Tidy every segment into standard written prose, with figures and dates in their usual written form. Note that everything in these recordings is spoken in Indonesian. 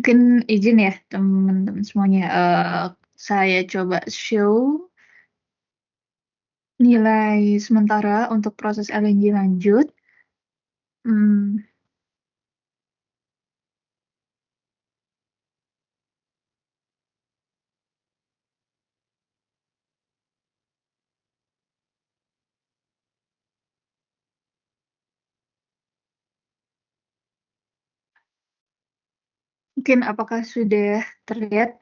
Mungkin izin ya teman-teman semuanya. Saya coba show nilai sementara untuk proses LNG lanjut. Hmm, Mungkin apakah sudah terlihat?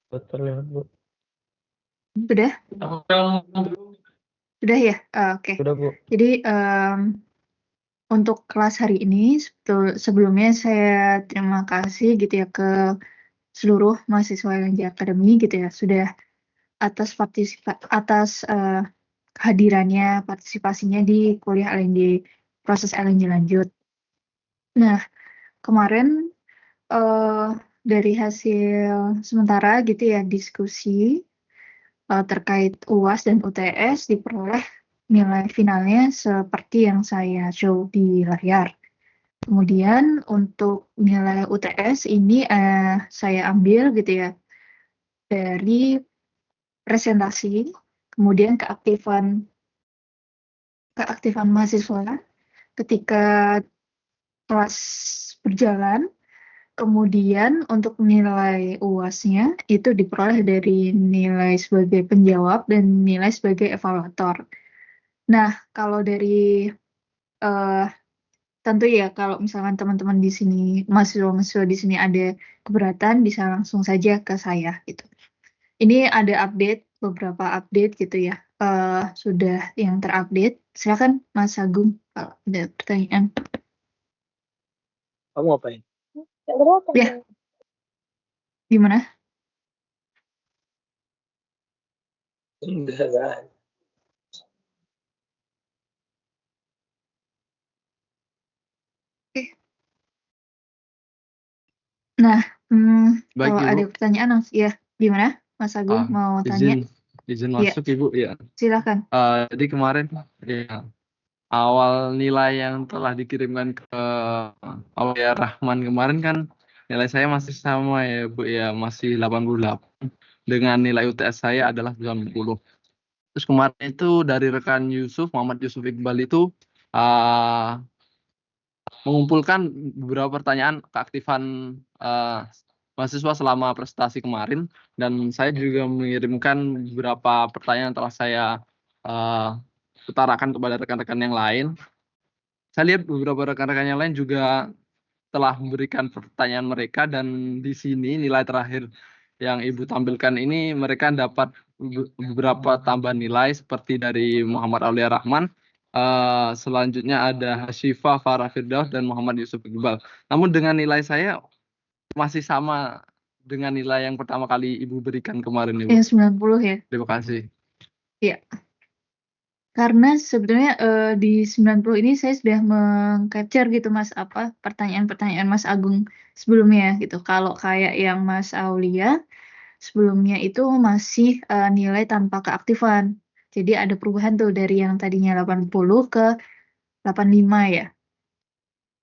Betul ya, Bu. Sudah? Sudah ya? Oke. Sudah, Bu. Jadi untuk kelas hari ini sebelumnya saya terima kasih gitu ya ke seluruh mahasiswa LNG Academy gitu ya, sudah atas kehadirannya, partisipasinya di kuliah LNG, proses LNG lanjut. Nah, kemarin dari hasil sementara gitu ya, diskusi terkait UAS dan UTS diperoleh nilai finalnya seperti yang saya show di layar. Kemudian untuk nilai UTS ini saya ambil gitu ya dari presentasi, kemudian keaktifan mahasiswa ketika kelas berjalan. Kemudian untuk nilai UAS-nya itu diperoleh dari nilai sebagai penjawab dan nilai sebagai evaluator. Nah, kalau dari eh, tentu ya kalau misalkan teman-teman di sini, mahasiswa-mahasiswa di sini ada keberatan bisa langsung saja ke saya gitu. Ini ada beberapa update gitu ya. Sudah yang terupdate. Silakan Mas Agung kalau ada pertanyaan. Kamu ngapain? Ya, gimana? Enggak. Oke. Nah, Baik, kalau Ibu. ada pertanyaan langsung ya, gimana Mas Agung mau tanya? Izin Ya, masuk, Ibu. Ya. silakan. Jadi kemarin ya, awal nilai yang telah dikirimkan ke Aulia Rahman kemarin kan nilai saya masih sama ya, Bu, ya, masih 88 dengan nilai UTS saya adalah 90. Terus kemarin itu dari rekan Muhammad Yusuf Iqbal itu uh, mengumpulkan beberapa pertanyaan keaktifan mahasiswa selama prestasi kemarin, dan saya juga mengirimkan beberapa pertanyaan yang telah saya utarakan kepada rekan-rekan yang lain. Saya lihat beberapa rekan-rekan yang lain juga telah memberikan pertanyaan mereka, dan di sini nilai terakhir yang Ibu tampilkan ini mereka dapat beberapa tambahan nilai seperti dari Muhammad Aulia Rahman, selanjutnya ada Hasyifa Farah Firdaus dan Muhammad Yusuf Iqbal. Namun dengan nilai saya masih sama dengan nilai yang pertama kali Ibu berikan kemarin, Ibu. Yang 90 ya? Terima kasih. Iya. Karena sebenarnya di 90 ini saya sudah meng-capture gitu Mas, apa pertanyaan-pertanyaan Mas Agung sebelumnya gitu. Kalau kayak yang Mas Aulia sebelumnya itu masih nilai tanpa keaktifan. Jadi ada perubahan tuh dari yang tadinya 80 ke 85 ya.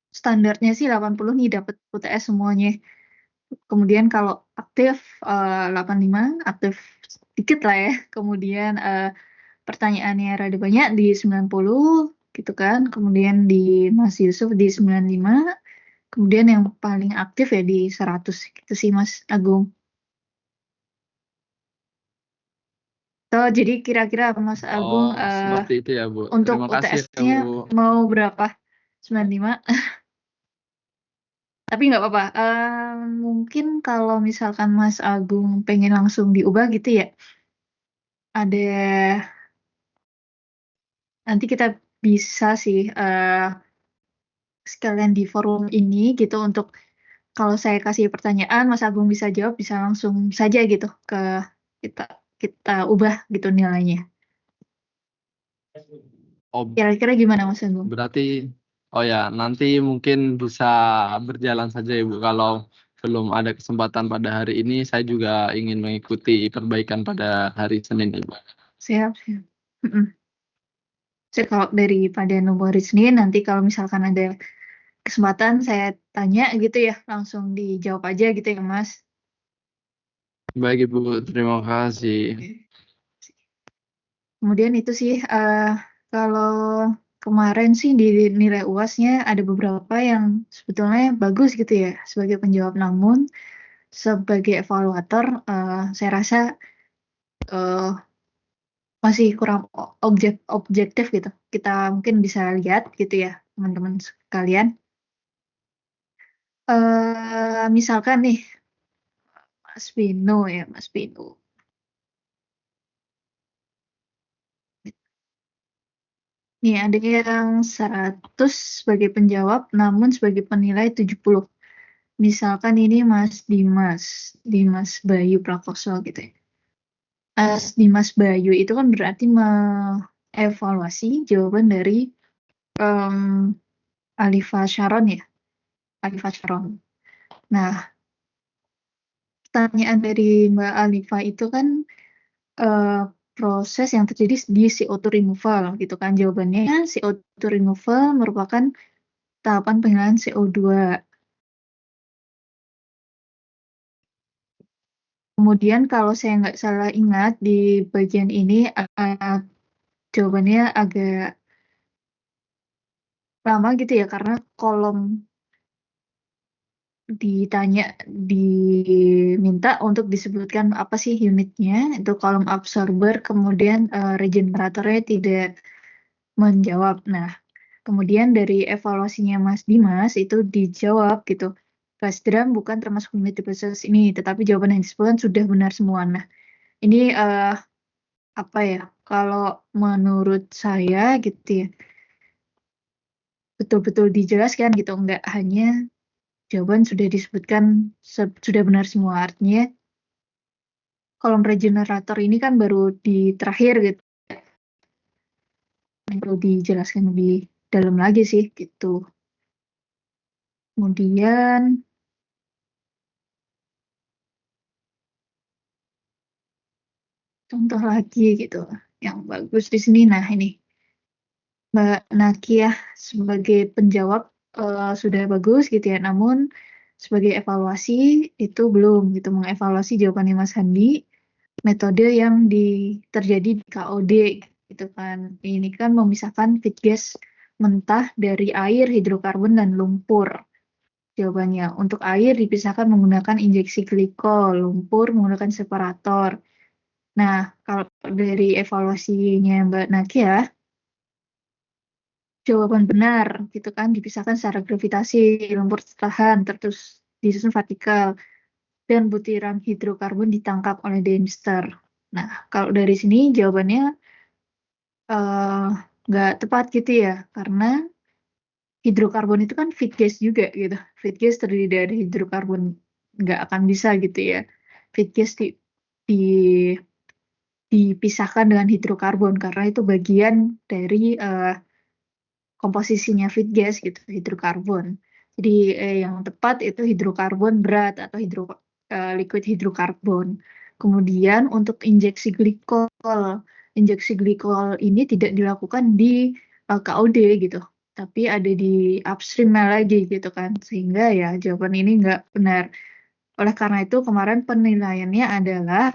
Standarnya sih 80 nih dapat UTS semuanya. Kemudian kalau aktif 85, aktif dikit lah ya. Kemudian pertanyaannya rada banyak di 90 gitu kan. Kemudian di Mas Yusuf di 95. Kemudian yang paling aktif ya di 100 gitu sih Mas Agung. Jadi kira-kira Mas Agung Seperti itu ya, Bu. untuk Terima kasih ya, UTS-nya Bu. mau berapa? 95? Tapi nggak apa-apa. Mungkin kalau misalkan Mas Agung pengen langsung diubah gitu ya. Ada nanti kita bisa sih sekalian di forum ini gitu untuk kalau saya kasih pertanyaan Mas Agung bisa jawab bisa langsung saja gitu ke kita kita ubah gitu nilainya. Oh, Kira-kira gimana Mas Agung? berarti, oh ya, nanti mungkin bisa berjalan saja, Ibu. Kalau belum ada kesempatan pada hari ini, saya juga ingin mengikuti perbaikan pada hari Senin, Ibu. Siap, siap. Mm-mm. Saya kalau daripada nomor Senin nanti kalau misalkan ada kesempatan saya tanya gitu ya, langsung dijawab aja gitu ya Mas. Baik Ibu, terima kasih. Kemudian itu sih kalau kemarin sih di nilai UASnya ada beberapa yang sebetulnya bagus gitu ya sebagai penjawab, namun sebagai evaluator saya rasa eh, masih kurang objektif gitu. Kita mungkin bisa lihat gitu ya teman-teman sekalian. Misalkan nih Mas Vino ya, Mas Vino. Nih ada yang 100 sebagai penjawab namun sebagai penilai 70. Misalkan ini Mas Dimas, Dimas Bayu Prakoso gitu ya. Mas Dimas Bayu itu kan berarti mengevaluasi jawaban dari em, Alifa Sharon ya, Alifa Sharon. Nah, pertanyaan dari Mbak Alifa itu kan eh, proses yang terjadi di CO2 removal gitu kan. Jawabannya CO2 removal merupakan tahapan penilaian CO2. Kemudian kalau saya nggak salah ingat di bagian ini jawabannya agak lama gitu ya karena kolom ditanya diminta untuk disebutkan apa sih unitnya, itu kolom absorber, kemudian regeneratornya tidak menjawab. Nah, kemudian dari evaluasinya Mas Dimas itu dijawab gitu. Gas drum bukan termasuk unit di proses ini, tetapi jawaban yang disebutkan sudah benar semua. Nah, ini apa ya? Kalau menurut saya gitu ya, betul-betul dijelaskan gitu, nggak hanya jawaban sudah disebutkan sudah benar semua. Artinya kolom regenerator ini kan baru di terakhir gitu, yang perlu dijelaskan lebih dalam lagi sih gitu. Kemudian contoh lagi gitu yang bagus di sini. Nah ini Mbak Nakia sebagai penjawab sudah bagus gitu ya. Namun sebagai evaluasi itu belum gitu, mengevaluasi jawabannya Mas Handi, metode yang terjadi di KOD gitu kan. Ini kan memisahkan feed gas mentah dari air, hidrokarbon, dan lumpur. Jawabannya, untuk air dipisahkan menggunakan injeksi glikol, lumpur menggunakan separator. Nah, kalau dari evaluasinya Mbak Nakia, jawaban benar gitu kan, dipisahkan secara gravitasi, lumpur tertahan, terus disusun vertikal, dan butiran hidrokarbon ditangkap oleh Dempster. Nah, kalau dari sini jawabannya eh, nggak tepat gitu ya, karena hidrokarbon itu kan feed gas juga gitu. Feed gas terdiri dari hidrokarbon, nggak akan bisa gitu ya. Feed gas di- dipisahkan dengan hidrokarbon karena itu bagian dari komposisinya feed gas gitu, hidrokarbon. Jadi yang tepat itu hidrokarbon berat atau liquid hidrokarbon. Kemudian untuk injeksi glikol ini tidak dilakukan di KOD gitu, tapi ada di upstreamnya lagi gitu kan, sehingga ya jawaban ini nggak benar. Oleh karena itu kemarin penilaiannya adalah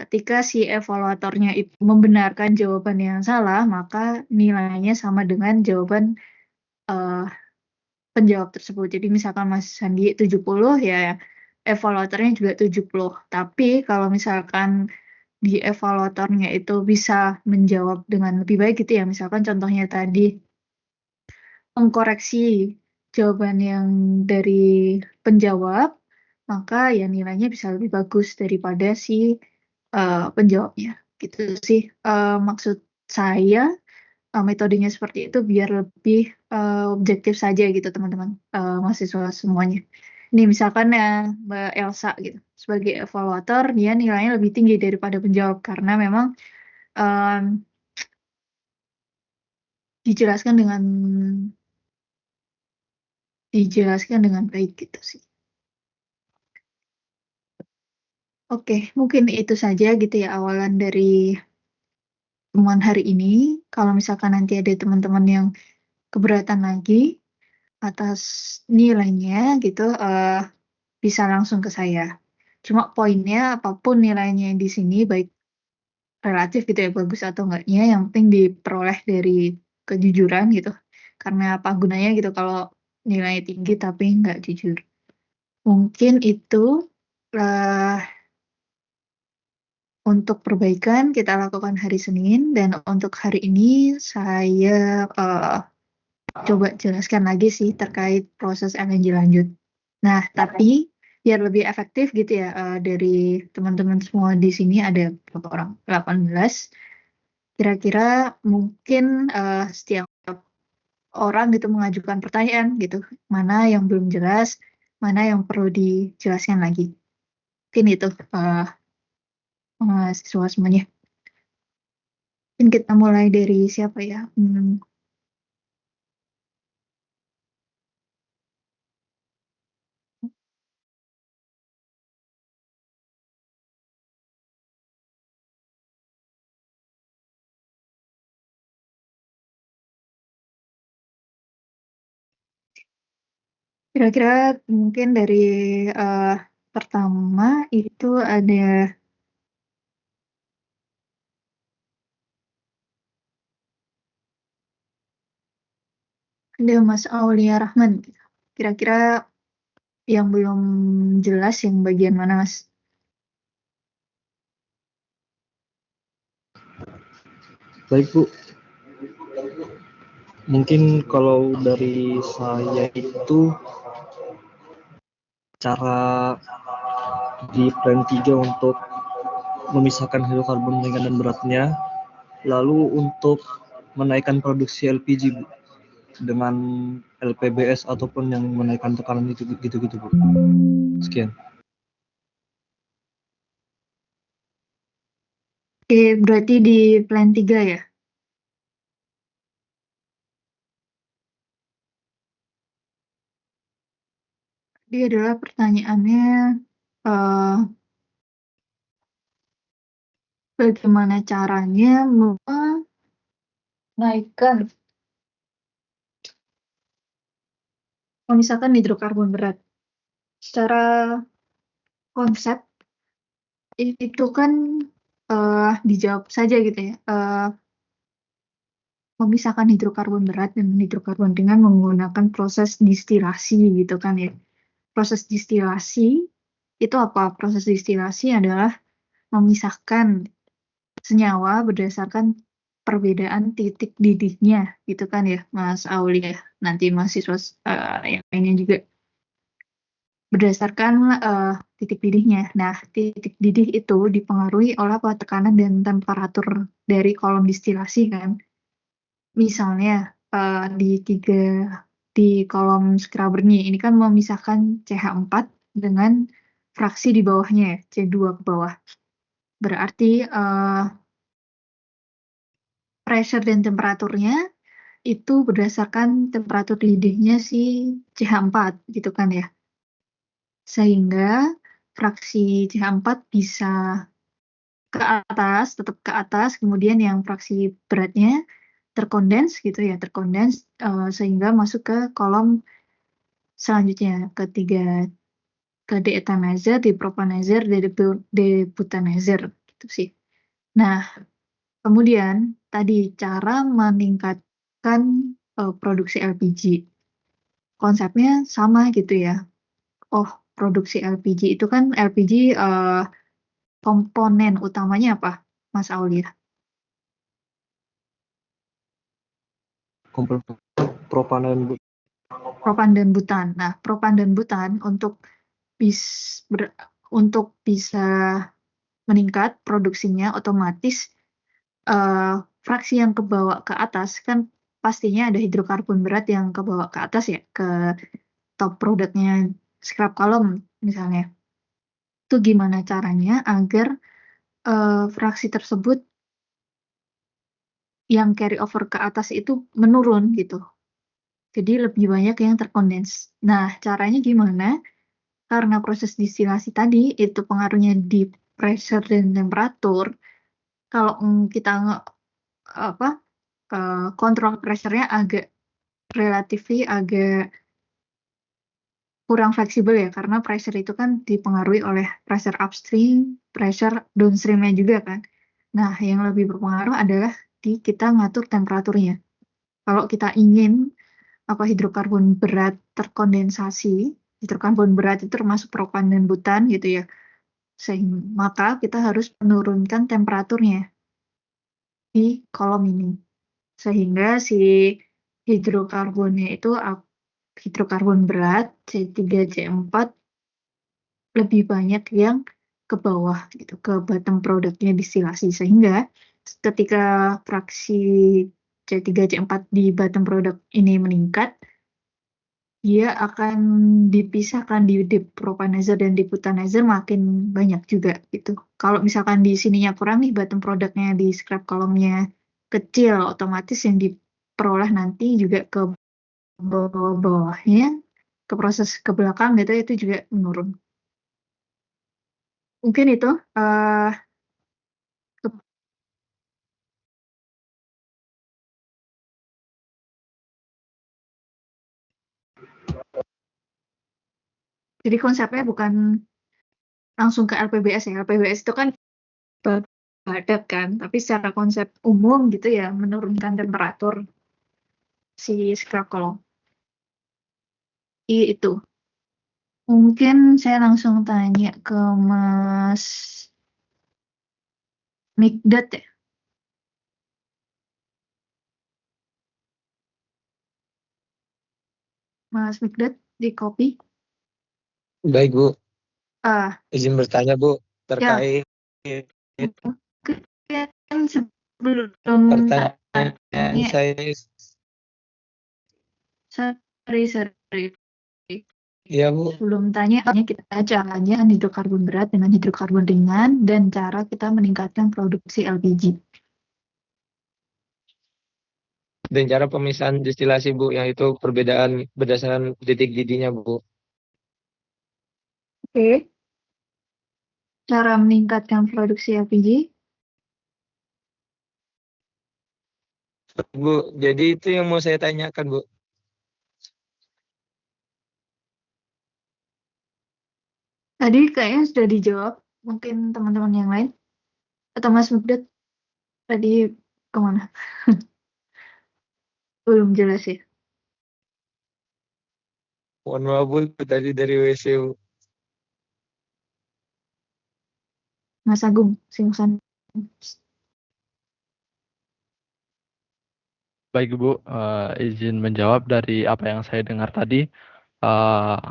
ketika si evaluatornya itu membenarkan jawaban yang salah, maka nilainya sama dengan jawaban eh, penjawab tersebut. Jadi misalkan Mas Sandi 70 ya evaluatornya juga 70. Tapi kalau misalkan di evaluatornya itu bisa menjawab dengan lebih baik gitu ya. Misalkan contohnya tadi mengkoreksi jawaban yang dari penjawab, maka ya nilainya bisa lebih bagus daripada si penjawabnya. Gitu sih maksud saya, metodenya seperti itu biar lebih objektif saja gitu teman-teman mahasiswa semuanya. Ini misalkan ya Mbak Elsa gitu sebagai evaluator dia nilainya lebih tinggi daripada penjawab karena memang em, dijelaskan dengan baik gitu sih. Oke, mungkin itu saja gitu ya awalan dari temuan hari ini. Kalau misalkan nanti ada teman-teman yang keberatan lagi, atas nilainya gitu bisa langsung ke saya. Cuma poinnya apapun nilainya di sini baik relatif gitu ya bagus atau enggaknya yang penting diperoleh dari kejujuran gitu. Karena apa gunanya gitu kalau nilainya tinggi tapi nggak jujur. Mungkin itu eh, untuk perbaikan kita lakukan hari Senin dan untuk hari ini saya coba jelaskan lagi sih terkait proses LNG lanjut. Nah, tapi biar lebih efektif gitu ya dari teman-teman semua di sini ada berapa orang? 18. Kira-kira mungkin setiap orang gitu mengajukan pertanyaan gitu. Mana yang belum jelas, mana yang perlu dijelaskan lagi. Mungkin itu mahasiswa semuanya. Mungkin kita mulai dari siapa ya? Kira-kira mungkin dari eh, pertama itu ada Mas Aulia Rahman. Kira-kira yang belum jelas yang bagian mana, Mas? Baik Bu, mungkin kalau dari saya itu cara di plan 3 untuk memisahkan hidrokarbon ringan dan beratnya, lalu untuk menaikkan produksi LPG Bu, dengan LPBS ataupun yang menaikkan tekanan itu gitu-gitu Bu. Sekian. Oke, berarti di plan 3 ya? Dia adalah pertanyaannya eh, bagaimana caranya memisahkan hidrokarbon berat. Secara konsep itu kan dijawab saja gitu ya. Memisahkan hidrokarbon berat dan hidrokarbon ringan menggunakan proses distilasi gitu kan ya. Proses distilasi itu apa? Proses distilasi adalah memisahkan senyawa berdasarkan perbedaan titik didihnya gitu kan ya Mas Auli ya. Nanti mahasiswa yang lainnya juga berdasarkan titik didihnya. Nah, titik didih itu dipengaruhi oleh apa? Tekanan dan temperatur dari kolom distilasi kan. Misalnya di kolom scrubbernya ini kan memisahkan CH4 dengan fraksi di bawahnya ya, C2 ke bawah. Berarti pressure dan temperaturnya itu berdasarkan temperatur didihnya si CH4 gitu kan ya. Sehingga fraksi CH4 bisa ke atas, tetap ke atas, kemudian yang fraksi beratnya terkondens gitu ya, terkondens sehingga masuk ke kolom selanjutnya, ketiga ke deethanizer, depropanizer, debutanizer gitu sih. Nah, kemudian tadi cara meningkatkan produksi LPG. Konsepnya sama gitu ya. Oh, produksi LPG itu kan LPG komponen utamanya apa, Mas Aulia? Komponen propanan Bu. Propan dan butan. Nah, propan dan butan bis, untuk bisa meningkat produksinya otomatis eh, fraksi yang kebawa ke atas kan pastinya ada hidrokarbon berat yang kebawa ke atas ya ke top produknya scrap column misalnya. Itu gimana caranya agar fraksi tersebut yang carry over ke atas itu menurun gitu. Jadi lebih banyak yang terkondens. Nah, caranya gimana? Karena proses distilasi tadi itu pengaruhnya di pressure dan temperatur. Kalau kita apa kontrol pressure-nya agak relatif agak kurang fleksibel ya, karena pressure itu kan dipengaruhi oleh pressure upstream, pressure downstreamnya juga kan. Nah, yang lebih berpengaruh adalah di kita ngatur temperaturnya. Kalau kita ingin hidrokarbon berat terkondensasi, hidrokarbon berat itu termasuk propan dan butan gitu ya, sehingga maka kita harus menurunkan temperaturnya di kolom ini, sehingga si hidrokarbonnya itu hidrokarbon berat C3C4 lebih banyak yang ke bawah gitu, ke bottom produknya distilasi, sehingga ketika fraksi C3C4 di bottom produk ini meningkat, dia akan dipisahkan di depropanizer dan deputanizer makin banyak juga gitu. Kalau misalkan di sininya kurang nih, bottom produknya di scrap kolomnya kecil, otomatis yang diperoleh nanti juga ke bawah-bawahnya, ke proses ke belakang gitu, itu juga menurun. Mungkin itu jadi konsepnya bukan langsung ke LPBS ya. LPBS itu kan padat kan, tapi secara konsep umum gitu ya, menurunkan temperatur si scrap column. Itu. Mungkin saya langsung tanya ke Mas Mikdad ya. Mas Mikdad di kopi. Baik, Bu. Ah, Izin bertanya, Bu, terkait mungkin sebelum pertanyaan tanya, saya. sorry. Iya, Bu. Sebelum tanya, kita caranya hidrokarbon berat dengan hidrokarbon ringan dan cara kita meningkatkan produksi LPG. Dan cara pemisahan distilasi, Bu, yang itu perbedaan berdasarkan titik didihnya, Bu. Oke. Cara meningkatkan produksi LPG. Bu, jadi itu yang mau saya tanyakan, Bu. Tadi kayaknya sudah dijawab. Mungkin teman-teman yang lain. Atau Mas Mugdad tadi kemana? Belum jelas ya. Mohon maaf, Bu, tadi dari WC, Bu. Mas Agung, silakan. Baik Bu, izin menjawab dari apa yang saya dengar tadi. Eh,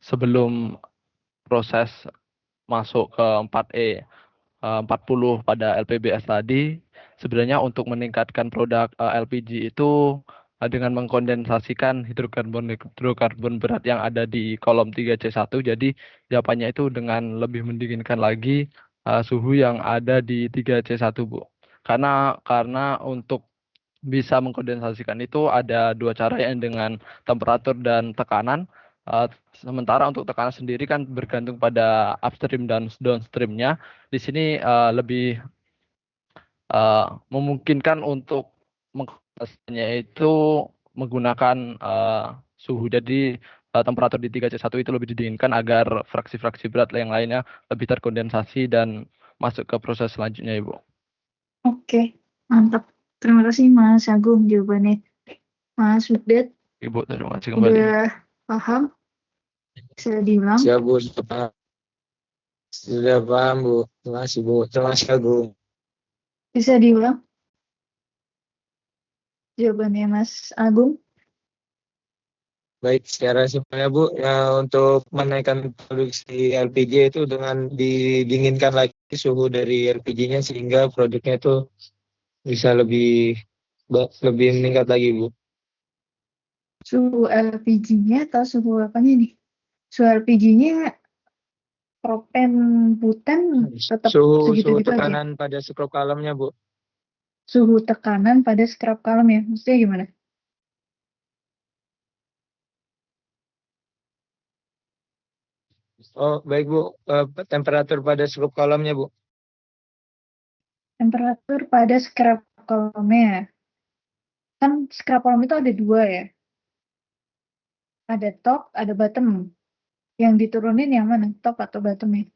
Sebelum proses masuk ke 4E 40 pada LPBS tadi, sebenarnya untuk meningkatkan produk LPG itu dengan mengkondensasikan hidrokarbon berat yang ada di kolom 3C1, jadi jawabannya itu dengan lebih mendinginkan lagi suhu yang ada di 3C1, Bu. Karena untuk bisa mengkondensasikan itu ada dua cara, yang dengan temperatur dan tekanan. Sementara untuk tekanan sendiri kan bergantung pada upstream dan downstreamnya. Di sini lebih memungkinkan untuk mengkondensasinya itu menggunakan suhu. Jadi temperatur di 3C1 itu lebih didinginkan agar fraksi-fraksi berat yang lainnya lebih terkondensasi dan masuk ke proses selanjutnya, Ibu. Oke, mantap. Terima kasih Mas Agung jawabannya. Mas Mugdad Ibu, terima kasih kembali. udah paham? Bisa diulang? Siap, Bu. Sudah paham, Bu. Terima kasih, Bu. Terima kasih, Agung. Bisa diulang jawabannya Mas Agung? Baik, secara simpelnya, Bu, ya, untuk menaikkan produksi LPG itu dengan didinginkan lagi suhu dari LPG-nya sehingga produknya itu bisa lebih meningkat lagi, Bu. Suhu LPG-nya atau suhu apanya nih? Suhu LPG-nya propen butan tetap Suhu segitu-gitu aja. tekanan pada scrap column-nya, Bu. Suhu tekanan pada scrap column ya, maksudnya gimana? Oh, baik, Bu. Temperatur pada scrap column-nya, Bu. Temperatur pada scrap column-nya. Kan scrap column itu ada dua ya. Ada top, ada bottom. Yang diturunin yang mana? Top atau bottom-nya?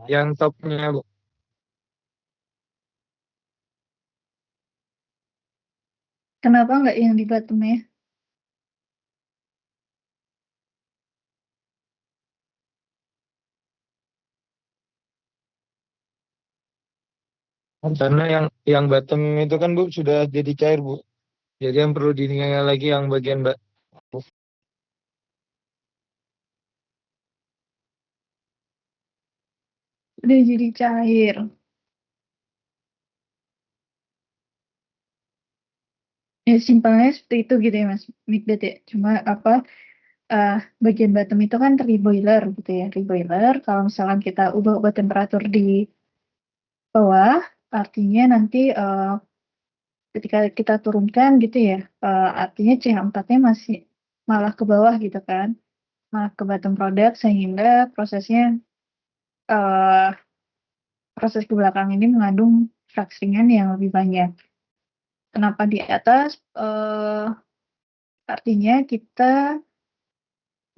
Yang topnya Bu. Kenapa nggak yang di bottom-nya? Karena yang bottom itu kan Bu sudah jadi cair Bu. Jadi yang perlu didinginkan lagi yang bagian Udah jadi cair. Ya simpelnya seperti itu gitu ya Mas Mikdad ya. Cuma apa bagian bottom itu kan reboiler gitu ya. Reboiler kalau misalkan kita ubah-ubah temperatur di bawah, artinya nanti ketika kita turunkan gitu ya, artinya CH4-nya masih malah ke bawah gitu kan, malah ke bottom product sehingga prosesnya proses ke belakang ini mengandung fraksi ringan yang lebih banyak. Kenapa di atas? Artinya kita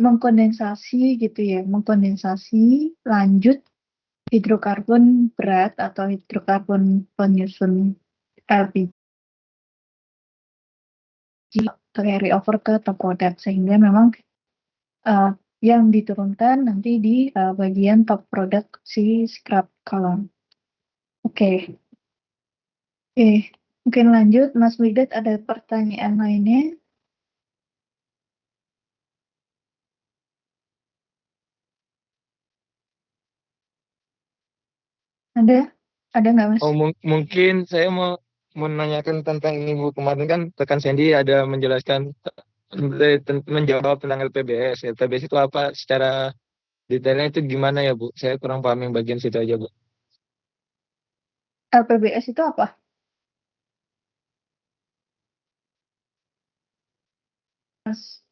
mengkondensasi gitu ya, mengkondensasi lanjut hidrokarbon berat atau hidrokarbon penyusun LPG carry over ke top product sehingga memang uh, yang diturunkan nanti di bagian top product si scrap column. Oke, mungkin lanjut Mas Widat ada pertanyaan lainnya? Ada? Ada nggak Mas? Oh, mungkin saya mau menanyakan tentang ini Bu. Kemarin kan rekan Sandy ada menjelaskan menjawab tentang LPBS. LPBS itu apa secara detailnya itu gimana ya Bu? Saya kurang paham yang bagian situ aja Bu. LPBS itu apa? Mas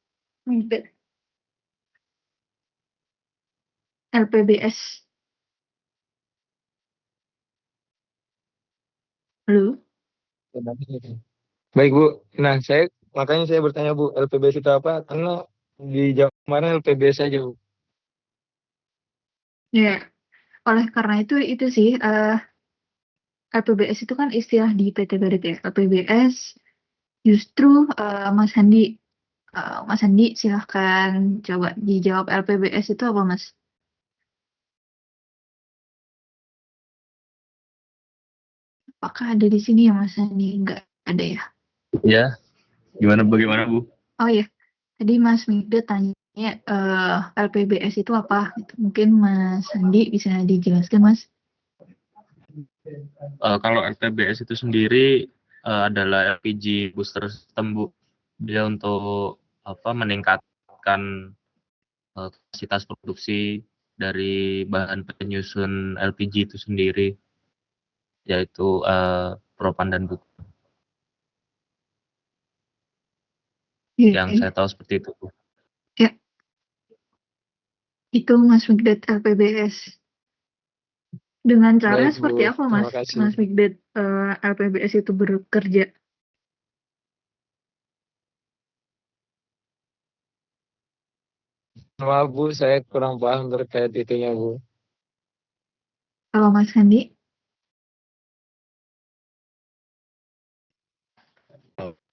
Widat. LPBS. Halo? Baik Bu. Nah, makanya saya bertanya Bu, LPBS itu apa? Karena di jawab kemarin LPBS aja Bu. Ya, oleh karena itu sih LPBS itu kan istilah di PT Barit ya. LPBS justru Mas Handi silahkan coba dijawab LPBS itu apa Mas? Apakah ada di sini ya Mas Handi? Enggak ada ya. Ya, bagaimana Bu? Oh ya, tadi Mas Migde tanya LPBS itu apa? Gitu. Mungkin Mas Handi bisa dijelaskan Mas. Kalau LTBS itu sendiri adalah LPG booster system Bu. Dia untuk meningkatkan kapasitas produksi dari bahan penyusun LPG itu sendiri, yaitu propan dan butan. Yang Ya, saya tahu seperti itu Bu. ya, itu Mas Migde LPBS. Dengan cara Baik Bu, seperti apa terima Mas kasih. Mas Migde LPBS itu bekerja? Maaf Bu, saya kurang paham terkait itunya Bu. Kalau Mas Handi?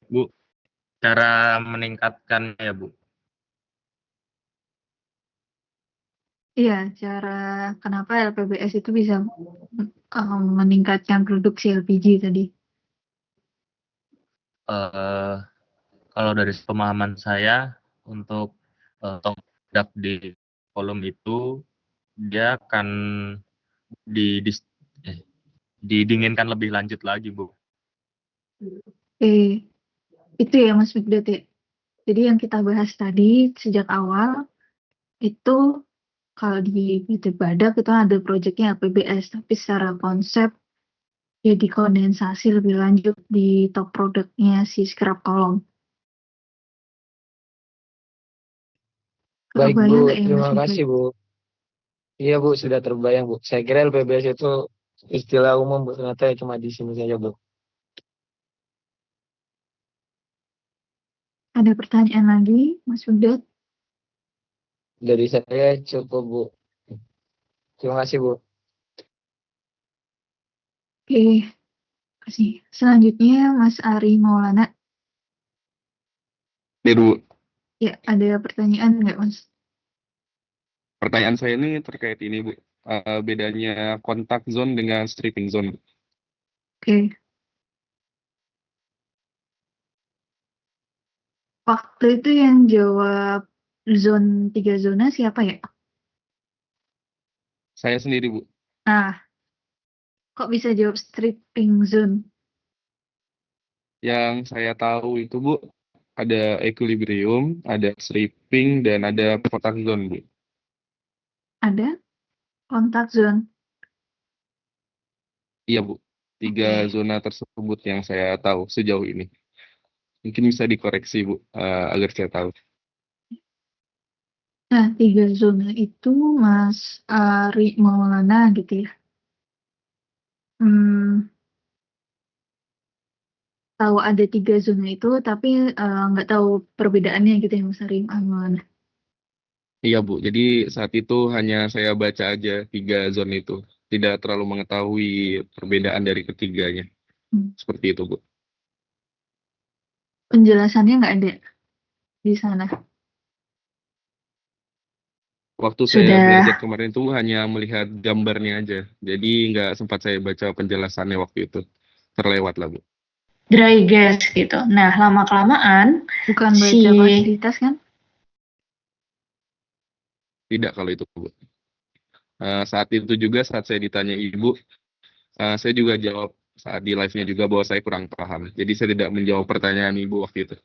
Bu, cara meningkatkannya ya Bu. Iya, cara kenapa LPBS itu bisa meningkatkan produksi LPG tadi. Eh, Kalau dari pemahaman saya, untuk top produk di kolom itu dia akan di, dis- didinginkan lebih lanjut lagi Bu. Eh, itu ya Mas Mikdat ya. Jadi yang kita bahas tadi sejak awal itu kalau di PT Badak itu ada proyeknya LPBS, tapi secara konsep jadi kondensasi lebih lanjut di top produknya si scrap kolom. Baik Bu, Kebayang nggak ya Mas terima Mikdat? kasih Bu. Iya Bu, sudah terbayang Bu. Saya kira LPBS itu istilah umum Bu, ternyata ya cuma di sini saja Bu. Ada pertanyaan lagi, Mas Udet? Dari saya cukup, Bu. Terima kasih, Bu. Oke, kasih. Selanjutnya Mas Ari Maulana. Biru. Ya, ada pertanyaan nggak, Mas? Pertanyaan saya ini terkait ini, Bu. Bedanya kontak zone dengan stripping zone. Oke. Waktu itu yang jawab 3 zona siapa ya? Saya sendiri, Bu. Nah, kok bisa jawab stripping zone? Yang saya tahu itu, Bu, ada equilibrium, ada stripping, dan ada kontak zone, Bu. Ada kontak zone. Iya, Bu. 3 Oke. zona tersebut yang saya tahu sejauh ini. Mungkin bisa dikoreksi, Bu, agar saya tahu. Nah, 3 zona itu Mas Ari Maulana gitu ya. Tahu ada 3 zona itu, tapi nggak tahu perbedaannya gitu ya Mas Ari Maulana. Iya, Bu. Jadi saat itu hanya saya baca aja 3 zone itu. Tidak terlalu mengetahui perbedaan dari ketiganya. Hmm. Seperti itu, Bu. Penjelasannya nggak ada di sana. Waktu saya belajar kemarin itu hanya melihat gambarnya aja. Jadi nggak sempat saya baca penjelasannya waktu itu. Terlewat lah, Bu. Dry gas gitu. Nah, lama-kelamaan bukan baca fasilitas kan? Tidak kalau itu, Bu. Saat itu juga saat saya ditanya Ibu, saya juga jawab saat di live-nya juga bahwa saya kurang paham. Jadi saya tidak menjawab pertanyaan Ibu waktu itu.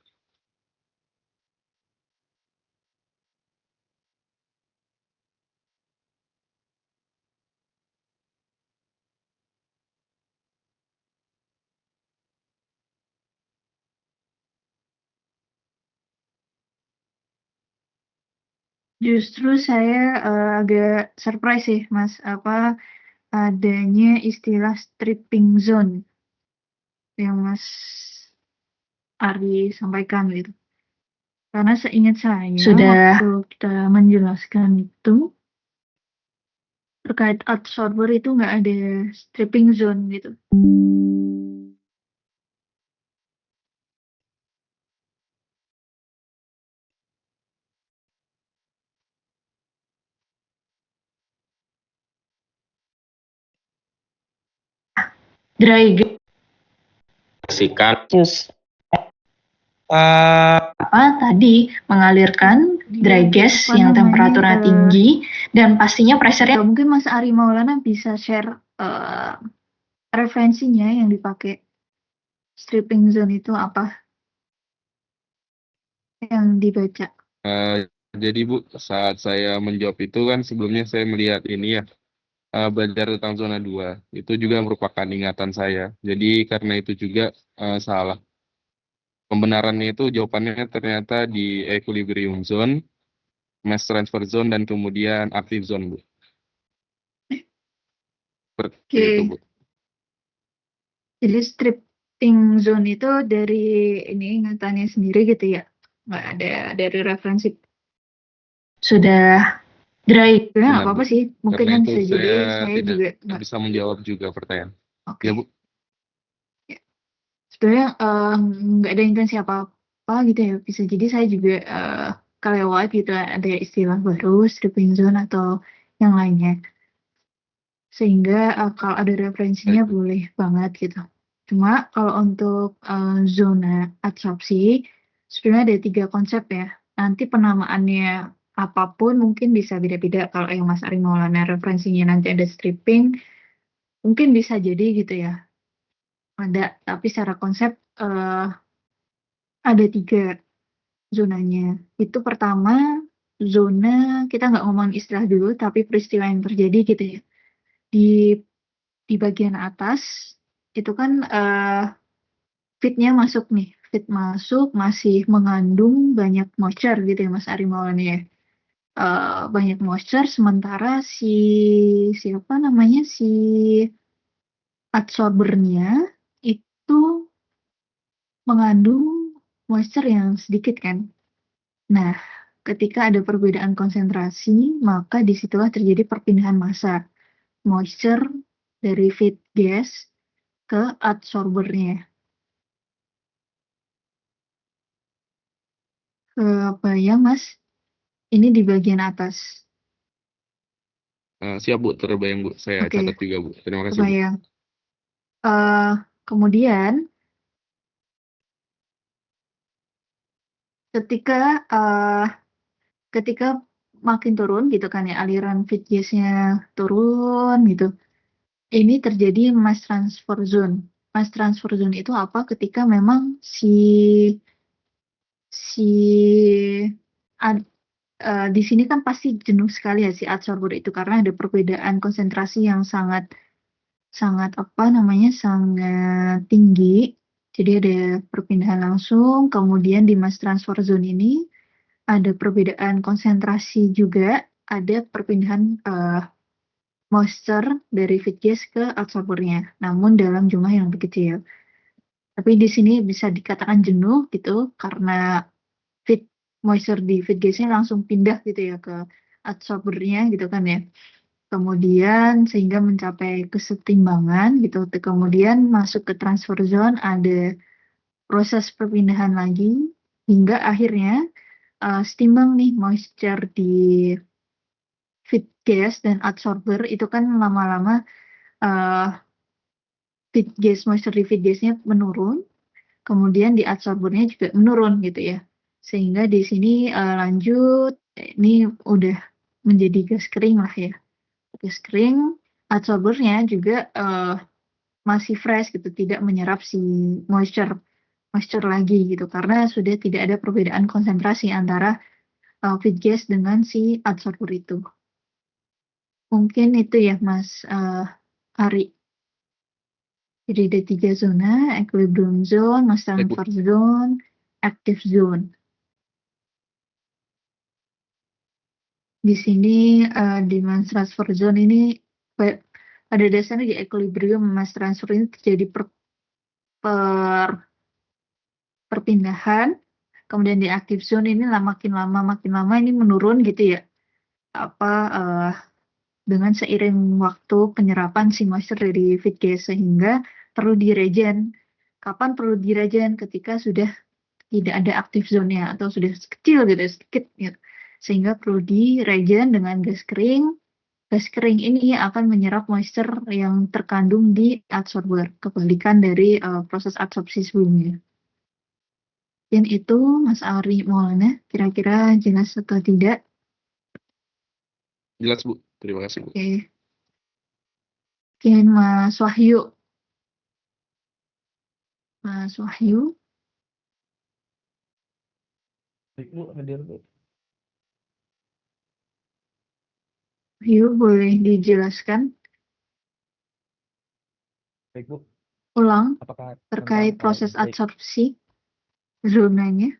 Justru saya agak surprise sih, Mas, apa adanya istilah stripping zone yang Mas Ari sampaikan gitu. Karena seingat saya, waktu kita menjelaskan itu, terkait absorber itu nggak ada stripping zone gitu. Dry gas apa tadi mengalirkan dry gas yang temperaturnya tinggi dan pastinya pressure-nya. Mungkin Mas Ari Maulana bisa share referensinya yang dipakai stripping zone itu apa yang dibaca. Jadi Bu, saat saya menjawab itu kan sebelumnya saya melihat ini ya, belajar tentang zona 2. Itu juga merupakan ingatan saya. Jadi karena itu juga salah. Pembenarannya itu jawabannya ternyata di equilibrium zone, mass transfer zone, dan kemudian active zone, Bu. Seperti itu, Bu. Jadi stripping zone itu dari ini ingatannya sendiri gitu ya? Nggak ada dari referensi. Sudah dry, nggak apa-apa sih. Mungkin Karena kan itu bisa jadi saya tidak juga nggak bisa menjawab juga pertanyaan. Oke. Ya, Bu. Ya. Sebenarnya nggak ada intensi apa-apa gitu ya. Bisa jadi saya juga kelewat gitu ada istilah baru stripping zone atau yang lainnya. Sehingga kalau ada referensinya Baik, Bu. boleh banget gitu. Cuma kalau untuk zona absorpsi sebenarnya ada 3 konsep ya. Nanti penamaannya apapun mungkin bisa beda-beda. Kalau yang Mas Ari Maulana referensinya nanti ada stripping, mungkin bisa jadi gitu ya. Ada, tapi secara konsep ada 3 zonanya. Itu pertama zona kita nggak ngomong istilah dulu, tapi peristiwa yang terjadi gitu ya. Di bagian atas itu kan feednya masuk nih, feed masuk masih mengandung banyak moisture gitu ya Mas Ari Maulana ya. Banyak moisture sementara siapa namanya si absorbernya itu mengandung moisture yang sedikit kan. Nah, ketika ada perbedaan konsentrasi, maka disitulah terjadi perpindahan massa moisture dari feed gas ke adsorbernya. Kebayang, Mas? Ini di bagian atas. Siap Bu, terbayang Bu. Saya Oke, catat juga Bu. Terima kasih Bu. kebayang. Kemudian ketika makin turun gitu kan ya, aliran feed gasnya turun gitu, ini terjadi mass transfer zone. Mass transfer zone itu apa? Ketika memang di sini kan pasti jenuh sekali ya si adsorber itu, karena ada perbedaan konsentrasi yang sangat sangat sangat tinggi. Jadi ada perpindahan langsung, kemudian di mass transfer zone ini ada perbedaan konsentrasi juga, ada perpindahan moisture dari feed gas ke adsorbernya, namun dalam jumlah yang lebih kecil. Tapi di sini bisa dikatakan jenuh gitu, karena feed moisture di feed gasnya langsung pindah gitu ya ke adsorbernya gitu kan ya. Kemudian sehingga mencapai kesetimbangan gitu. Kemudian masuk ke transfer zone, ada proses perpindahan lagi hingga akhirnya setimbang nih moisture di feed gas dan adsorber itu kan lama-lama uh, feed gas moisture di feed gasnya menurun, kemudian di adsorbernya juga menurun gitu ya. Sehingga di sini lanjut ini udah menjadi gas kering lah ya. Gas kering, adsorbernya juga masih fresh gitu, tidak menyerap si moisture moisture lagi gitu, karena sudah tidak ada perbedaan konsentrasi antara feed gas dengan si adsorber itu. Mungkin itu ya Mas Ari. Jadi ada 3 zona: equilibrium zone, mass Baik Bu. transfer zone, active zone. Di sini di mass transfer zone ini pada dasarnya di equilibrium mass transfer ini terjadi perpindahan. Kemudian di active zone ini makin lama ini menurun gitu ya. Dengan seiring waktu penyerapan si moisture dari feed gas, sehingga perlu diregen. Kapan perlu diregen? Ketika sudah tidak ada active zone-nya atau sudah kecil gitu, sedikit gitu. Sehingga perlu diregen dengan gas kering. Gas kering ini akan menyerap moisture yang terkandung di adsorber, kebalikan dari proses absorpsi sebelumnya. Dan itu Mas Ari Maulana, kira-kira jelas atau tidak? Jelas Bu. Terima kasih Bu. Oke. Mungkin Mas Wahyu. Mas Wahyu. Baik Bu, hadir Bu. Wahyu, boleh dijelaskan Baik Bu, ulang apakah terkait tentang proses baik adsorpsi zonanya?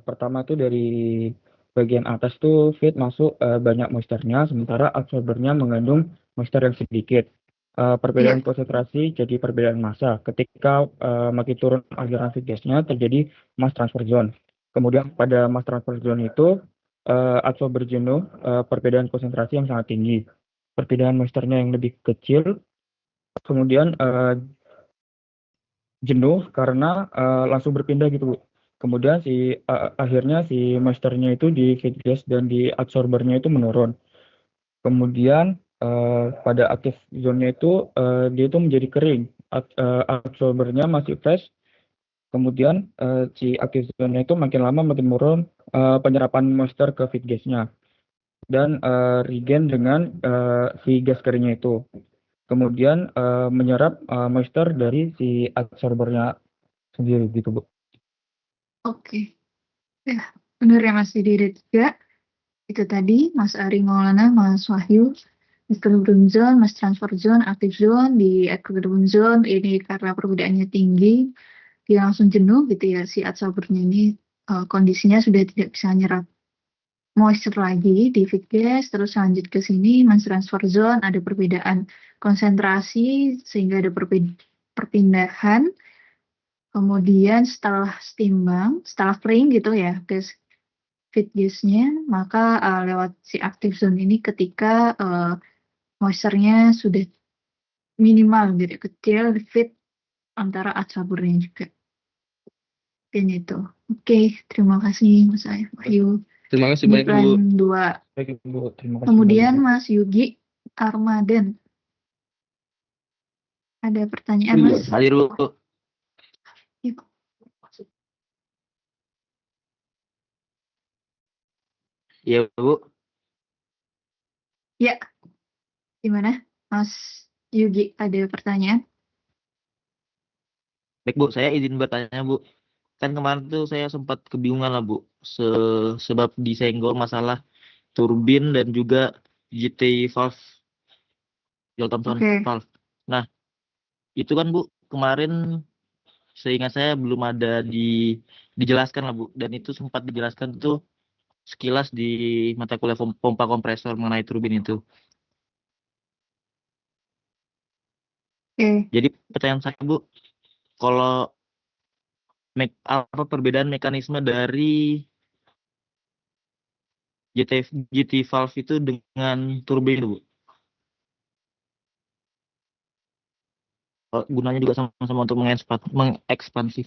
pertama tuh dari bagian atas tuh feed masuk banyak moisturnya, sementara absorbernya mengandung moisture yang sedikit. Perbedaan Iya. konsentrasi jadi perbedaan massa. Ketika makin turun aliran feed gasnya terjadi mass transfer zone. Kemudian pada mass transfer zone itu absorber jenuh, perbedaan konsentrasi yang sangat tinggi, perbedaan moisturnya yang lebih kecil, kemudian jenuh karena langsung berpindah gitu Bu. Kemudian akhirnya si moisture-nya itu di feed gas dan di absorbernya itu menurun. Kemudian pada active zone-nya itu dia itu menjadi kering. Absorbernya masih fresh. Kemudian si active zone-nya itu makin lama makin menurun penyerapan moisture ke feed gas-nya dan regen dengan si gas keringnya itu. Kemudian menyerap moisture dari si absorbernya sendiri gitu Bu. Oke. Ya, benar ya Mas Didi juga. Itu tadi Mas Ari Maulana, Mas Wahyu. Equilibrium zone, mass transfer zone, active zone. Di equilibrium zone ini karena perbedaannya tinggi, dia langsung jenuh gitu ya, si adsorbernya ini kondisinya sudah tidak bisa nyerap moisture lagi di feed gas. Terus lanjut ke sini mass transfer zone, ada perbedaan konsentrasi sehingga ada perpindahan, kemudian setelah kering gitu ya gas feed gasnya, maka lewat si active zone ini ketika moisture-nya sudah minimal gitu kecil, feed antara atsaburnya juga. Dan itu. Oke, terima kasih Mas Wahyu. Terima kasih Ini banyak, Bu. plan 2. Baik, Bu. Terima kasih Kemudian banyak. Mas Yugi Armaden. Ada pertanyaan Mas? Hadir, Bu. Yuk. Iya, Bu. Ya, gimana Mas Yugi, ada pertanyaan? Baik Bu, saya izin bertanya Bu. Kan kemarin tuh saya sempat kebingungan lah Bu, sebab disenggol masalah turbin dan juga GT valve, Joule Thomson Oke. valve. Nah, itu kan Bu, kemarin seingat saya belum ada dijelaskan lah Bu, dan itu sempat dijelaskan tuh sekilas di mata kuliah pompa kompresor mengenai turbin itu. Oke. Jadi pertanyaan saya Bu, kalau apa perbedaan mekanisme dari GT valve itu dengan turbin itu Bu? Gunanya juga sama-sama untuk mengekspansi.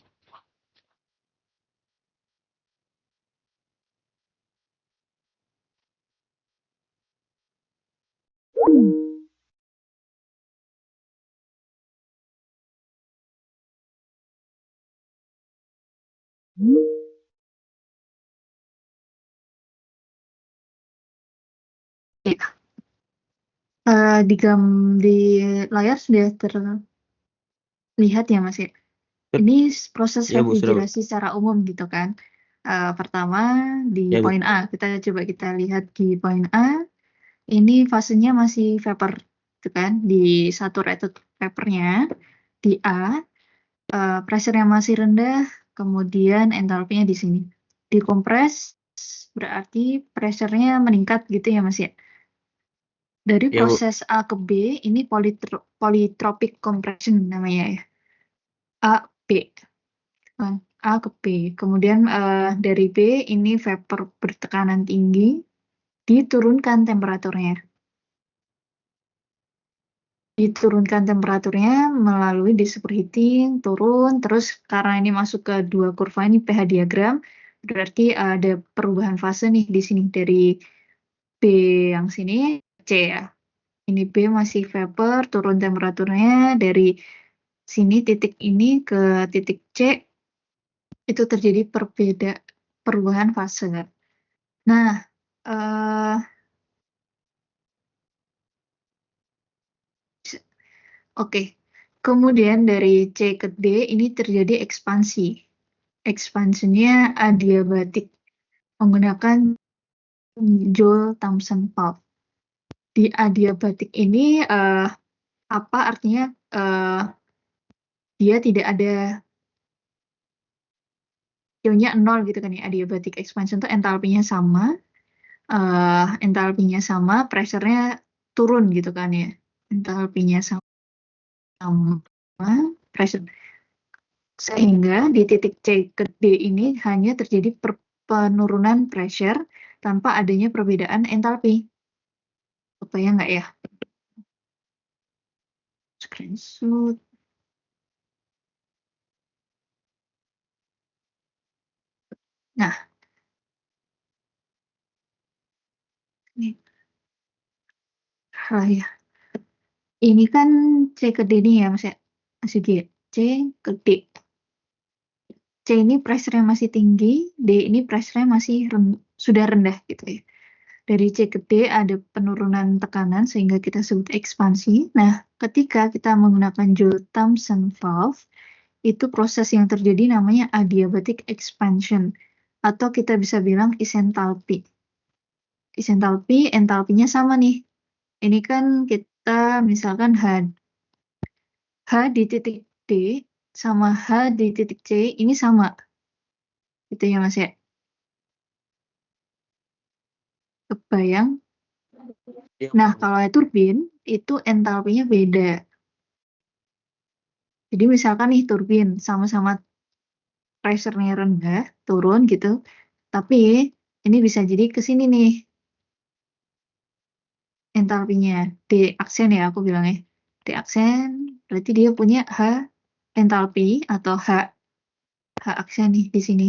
Di layar sudah terlihat ya Mas ya. Ini proses Ya Bu, sudah Bu. refrigerasi secara umum gitu kan. Pertama di Ya Bu. poin A, kita lihat di poin A. Ini fasenya masih vapor, gitu kan? Di saturated vapornya di A, pressure-nya masih rendah, kemudian entalpinya di sini. Di kompres berarti pressure-nya meningkat gitu ya Mas ya. Dari Ya Bu. proses A ke B ini polytropic compression namanya ya. A B. A ke B. Kemudian dari B ini vapor bertekanan tinggi, diturunkan temperaturnya. Melalui di superheating, turun, terus karena ini masuk ke dua kurva ini pH diagram, berarti ada perubahan fase nih di sini dari B yang sini C ya. Ini B masih vapor, turun temperaturnya dari sini titik ini ke titik C itu terjadi perubahan fase. Nah, oke. Kemudian dari C ke D ini terjadi ekspansi. Ekspansinya adiabatik menggunakan Joule Thomson valve. Di adiabatik ini apa artinya? Dia tidak ada Q-nya 0 gitu kan ya. Adiabatic expansion itu entalpinya sama, pressure-nya turun gitu kan ya. Entalpinya sama, pressure. Sehingga di titik C ke D ini hanya terjadi penurunan pressure tanpa adanya perbedaan entalpi. Kebayang nggak ya? Screenshot. Nah, ini ya. Ini kan C ke D nih ya Mas ya. Masih D. C ke D. C ini pressure-nya masih tinggi, D ini pressure-nya masih sudah rendah gitu ya. Dari C ke D ada penurunan tekanan sehingga kita sebut ekspansi. Nah, ketika kita menggunakan Joule Thomson valve, itu proses yang terjadi namanya adiabatic expansion atau kita bisa bilang isentalpi. Isentalpi, entalpinya sama nih. Ini kan kita misalkan H di titik D sama H di titik C ini sama. Gitu ya Mas ya. Kebayang? Ya, Nah, Bu. kalau turbin itu entalpinya beda. Jadi misalkan nih turbin sama-sama pressure-nya rendah, turun gitu. Tapi ini bisa jadi ke sini nih entalpinya. D aksen ya aku bilangnya. D aksen berarti dia punya H entalpi atau H aksen nih di sini.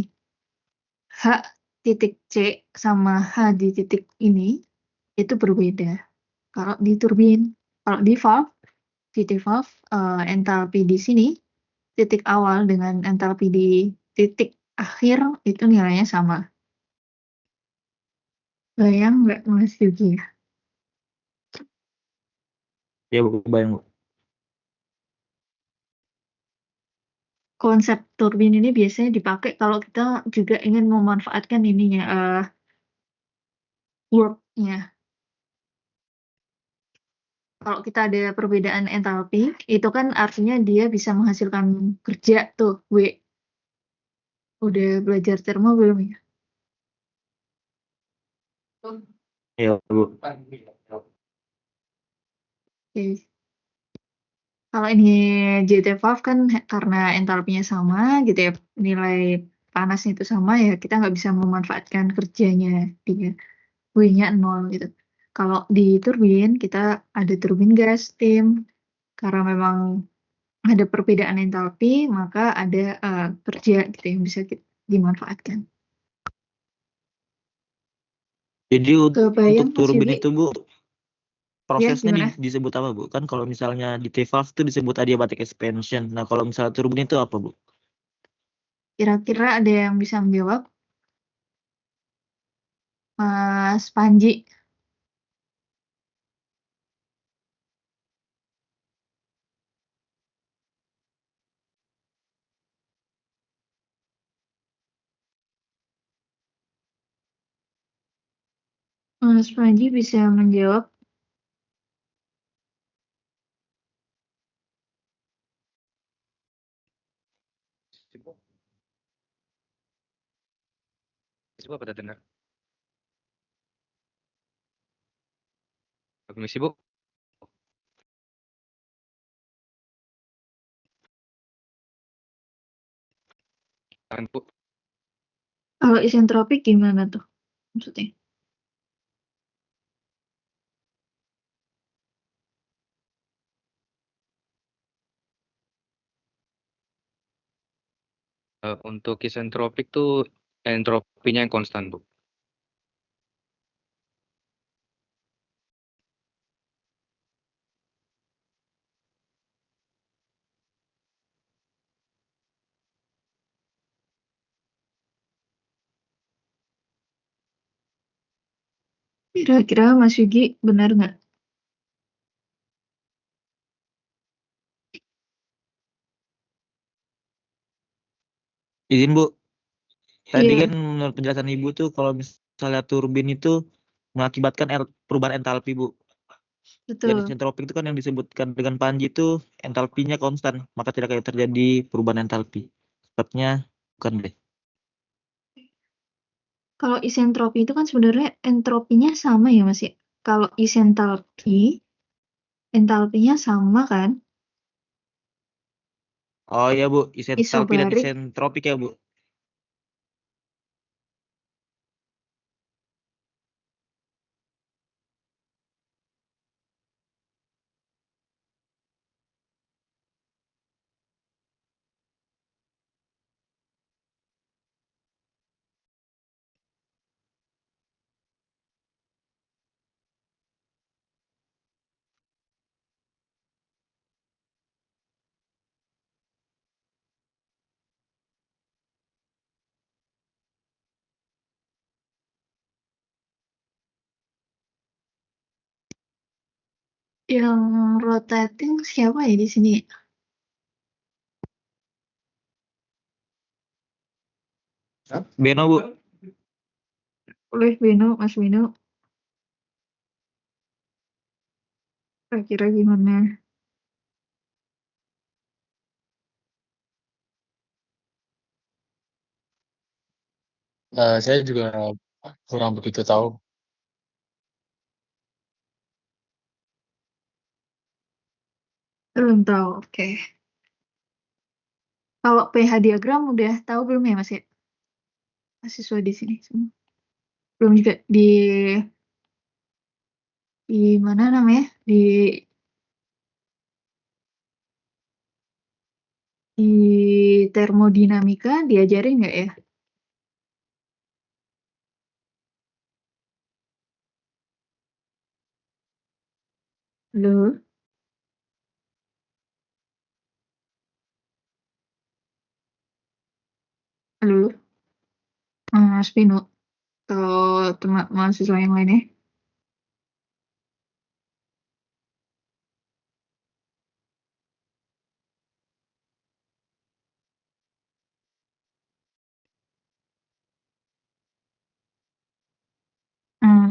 H titik C sama H di titik ini itu berbeda. Kalau di turbin, kalau di valve, titik valve, entalpi di sini, titik awal dengan entalpi di titik akhir itu nilainya sama. Bayang nggak Mas Yuki ya? Ya Bu, bayang Bu. Konsep turbin ini biasanya dipakai kalau kita juga ingin memanfaatkan ininya, work-nya. Kalau kita ada perbedaan entalpi, itu kan artinya dia bisa menghasilkan kerja tuh, W. Udah belajar termo belum ya? Ya Bu. Oke. Kalau ini JT valve kan karena entalpinya sama gitu ya, nilai panasnya itu sama ya, kita nggak bisa memanfaatkan kerjanya dia. W-nya 0 gitu. Kalau di turbin, kita ada turbin gas, steam. Karena memang ada perbedaan entalpi, maka ada kerja gitu yang bisa dimanfaatkan. Jadi untuk Kebayang Mas turbin Yugi? itu Bu, Ya, prosesnya gimana? disebut apa Bu? Kan kalau misalnya di T-valve itu disebut adiabatic expansion. Nah kalau misalnya turbin itu apa Bu? Kira-kira ada yang bisa menjawab? Mas Panji. Mas Panji bisa menjawab. Coba pada dengar. Permisi Bu. Kan, Bu. Kalau isentropik gimana tuh maksudnya? Untuk isentropik tuh entropinya yang konstan Bu. Kira-kira Mas Yugi benar nggak? Izin Bu, tadi Iya, kan menurut penjelasan Ibu tuh kalau misalnya turbin itu mengakibatkan perubahan entalpi Bu. Dan betul. isentropik itu kan yang disebutkan dengan Panji itu entalpinya konstan, maka tidak akan terjadi perubahan entalpi. Sebabnya bukan deh. Kalau isentropi itu kan sebenarnya entropinya sama ya Mas ya. Kalau isentalpi, entalpinya sama kan? Oh iya Bu, isentalpi dan Isobarik. isentropik ya Bu. Yang rotating siapa ya di sini? Beno Bu. Oleh Beno, Mas Beno. Kira-kira gimana? Saya juga kurang begitu tahu. Belum tahu. Oke. Kalau pH diagram udah tahu belum ya Mas ya? Mahasiswa di sini semua. Belum juga di mana namanya? Di termodinamika diajarin nggak ya? Halo, halo, Mas Pino atau teman mahasiswa yang lainnya?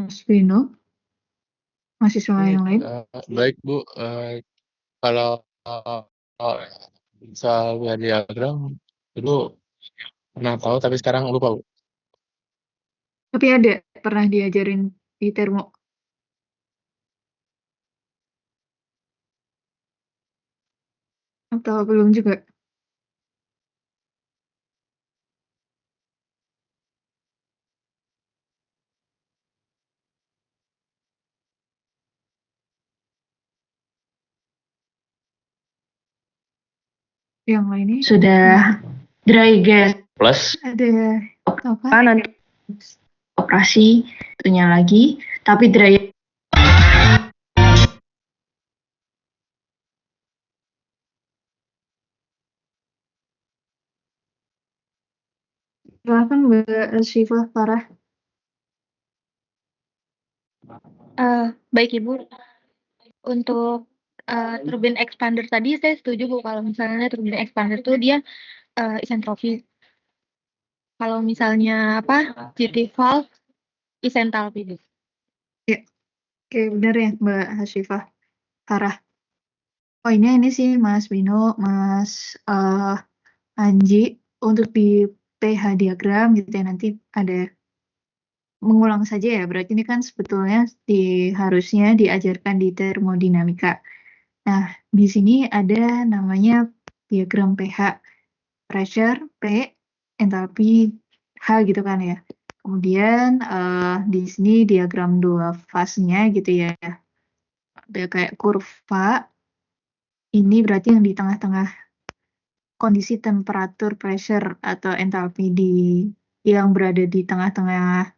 Mas Pino, mahasiswa yang lain? Baik Bu, kalau kalau soal diagram dulu pernah tahu tapi sekarang lupa Bu. Tapi ada pernah diajarin di termo atau belum juga? Yang lainnya sudah dry gas Plus ada apa nanti operasi itunya lagi, tapi dry silakan Mbak Syifa Farah. Baik Ibu, untuk turbin expander tadi saya setuju Bu kalau misalnya turbin expander itu dia isentropi. Kalau misalnya GT valve isentalpi Bu. Ya, oke benar ya Mbak Hasifah Farah. Oh ini sih Mas Bino, Mas Anji untuk di pH diagram gitu ya nanti ada mengulang saja ya. Berarti ini kan sebetulnya harusnya diajarkan di termodinamika. Nah, di sini ada namanya diagram pH, pressure P, entalpi H gitu kan ya. Kemudian di sini diagram dua fasenya gitu ya. Ada kayak kurva. Ini berarti yang di tengah-tengah kondisi temperatur, pressure atau entalpi yang berada di tengah-tengah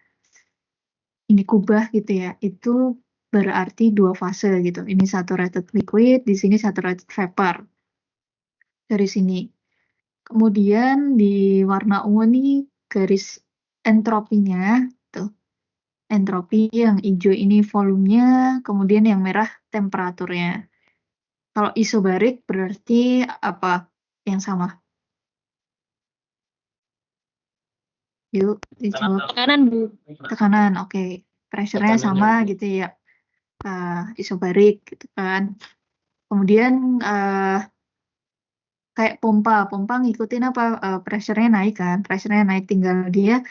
ini kubah gitu ya. Itu berarti dua fase gitu. Ini saturated liquid, di sini saturated vapor. Dari sini. Kemudian di warna ungu nih garis entropinya tuh. Entropi yang hijau ini volumenya, kemudian yang merah temperaturnya. Kalau isobarik berarti apa yang sama? Yuk, dijawab. Tekanan Bu. Tekanan, oke. Pressure-nya Tekanannya sama Bu. gitu ya. Isobarik gitu kan. Kemudian kayak pompa ngikutin apa? Pressure-nya naik kan. Pressure-nya naik tinggal dia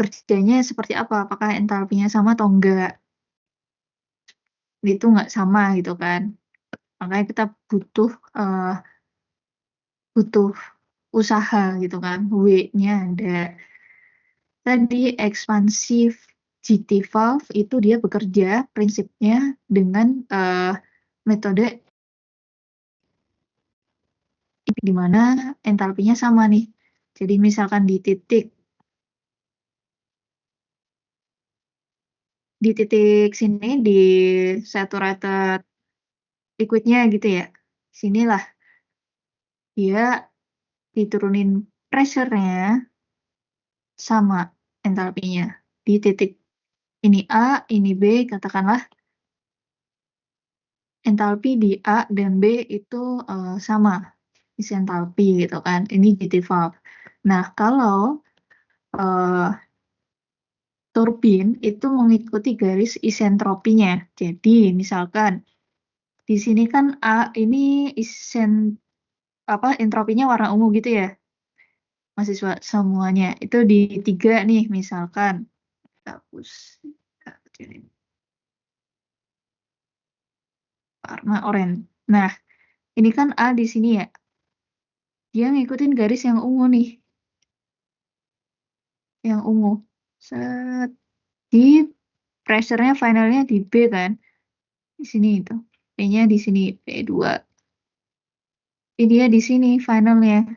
kerjanya seperti apa? Apakah entalpinya sama atau enggak? Itu nggak sama gitu kan. Makanya kita butuh usaha gitu kan. W-nya ada. Tadi expansif GT valve itu dia bekerja prinsipnya dengan metode di mana entalpinya sama nih. Jadi misalkan di titik sini di saturated liquidnya gitu ya. Sinilah dia diturunin pressure-nya sama entalpinya. Di titik ini A, ini B, katakanlah entalpi di A dan B itu sama isi entalpi gitu kan. Ini GT valve. Nah, kalau turbin itu mengikuti garis isentropinya. Jadi, misalkan di sini kan A ini entropinya warna ungu gitu ya. Mahasiswa semuanya. Itu di 3 nih misalkan. Hapus. Warna oranye. Nah, ini kan A di sini ya. dia ngikutin garis yang ungu nih. Yang ungu. Set. Di pressure-nya finalnya di B kan. Di sini itu. B-nya di sini, B2. Jadi dia di sini finalnya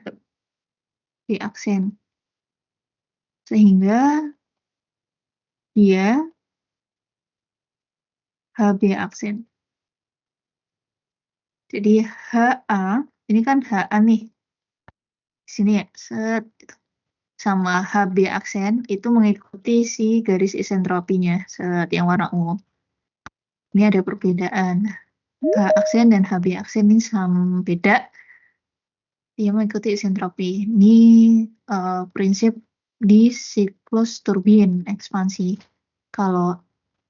di aksen. Sehingga dia HB aksen. Jadi HA, ini kan HA nih. Di sini ya, set. Gitu. Sama HB aksen itu mengikuti si garis isentropinya, set yang warna ungu. Ini ada perbedaan. H aksen dan HB aksen ini sama beda. Dia mengikuti isentropi. Ini prinsip di siklus turbin ekspansi. Kalau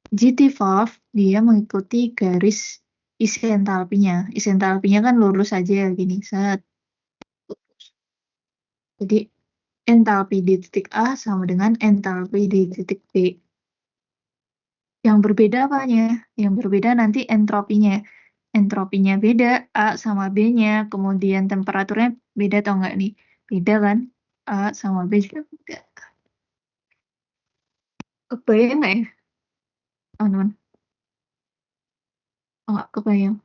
GT valve dia mengikuti garis isentalpinya. Isentalpinya kan lurus aja gini, set. Jadi entalpi di titik A sama dengan entalpi di titik B. Yang berbeda apanya? Yang berbeda nanti entropinya. Entropinya beda, A sama B-nya, kemudian temperaturnya beda atau enggak nih? Beda kan? A sama B juga beda. Kebayang nggak ya, teman-teman? Oh, nggak kebayang.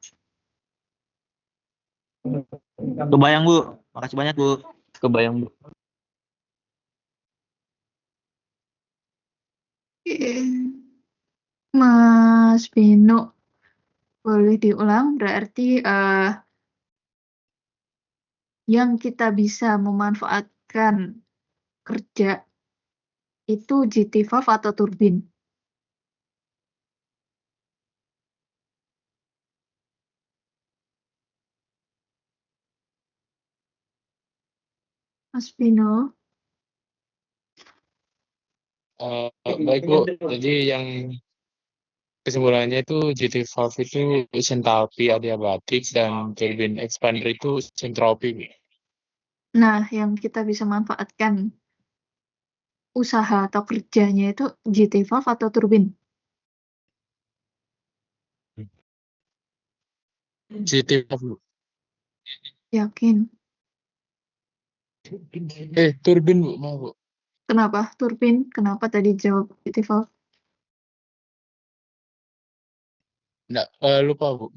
Kebayang, Bu. Makasih banyak, Bu. Kebayang, Bu. Mas Beno, boleh diulang? Berarti yang kita bisa memanfaatkan kerja itu GT valve atau turbin. Mas Beno, Baik Bu, jadi yang kesimpulannya itu GT valve itu isentalpi adiabatik dan turbin expander itu isentropi Bu. nah yang kita bisa manfaatkan usaha atau kerjanya itu GT valve atau turbin. GT valve Bu. Yakin? Turbin Bu, mau Bu. Kenapa turbin? Kenapa tadi jawab GT valve? Nggak, lupa Bu.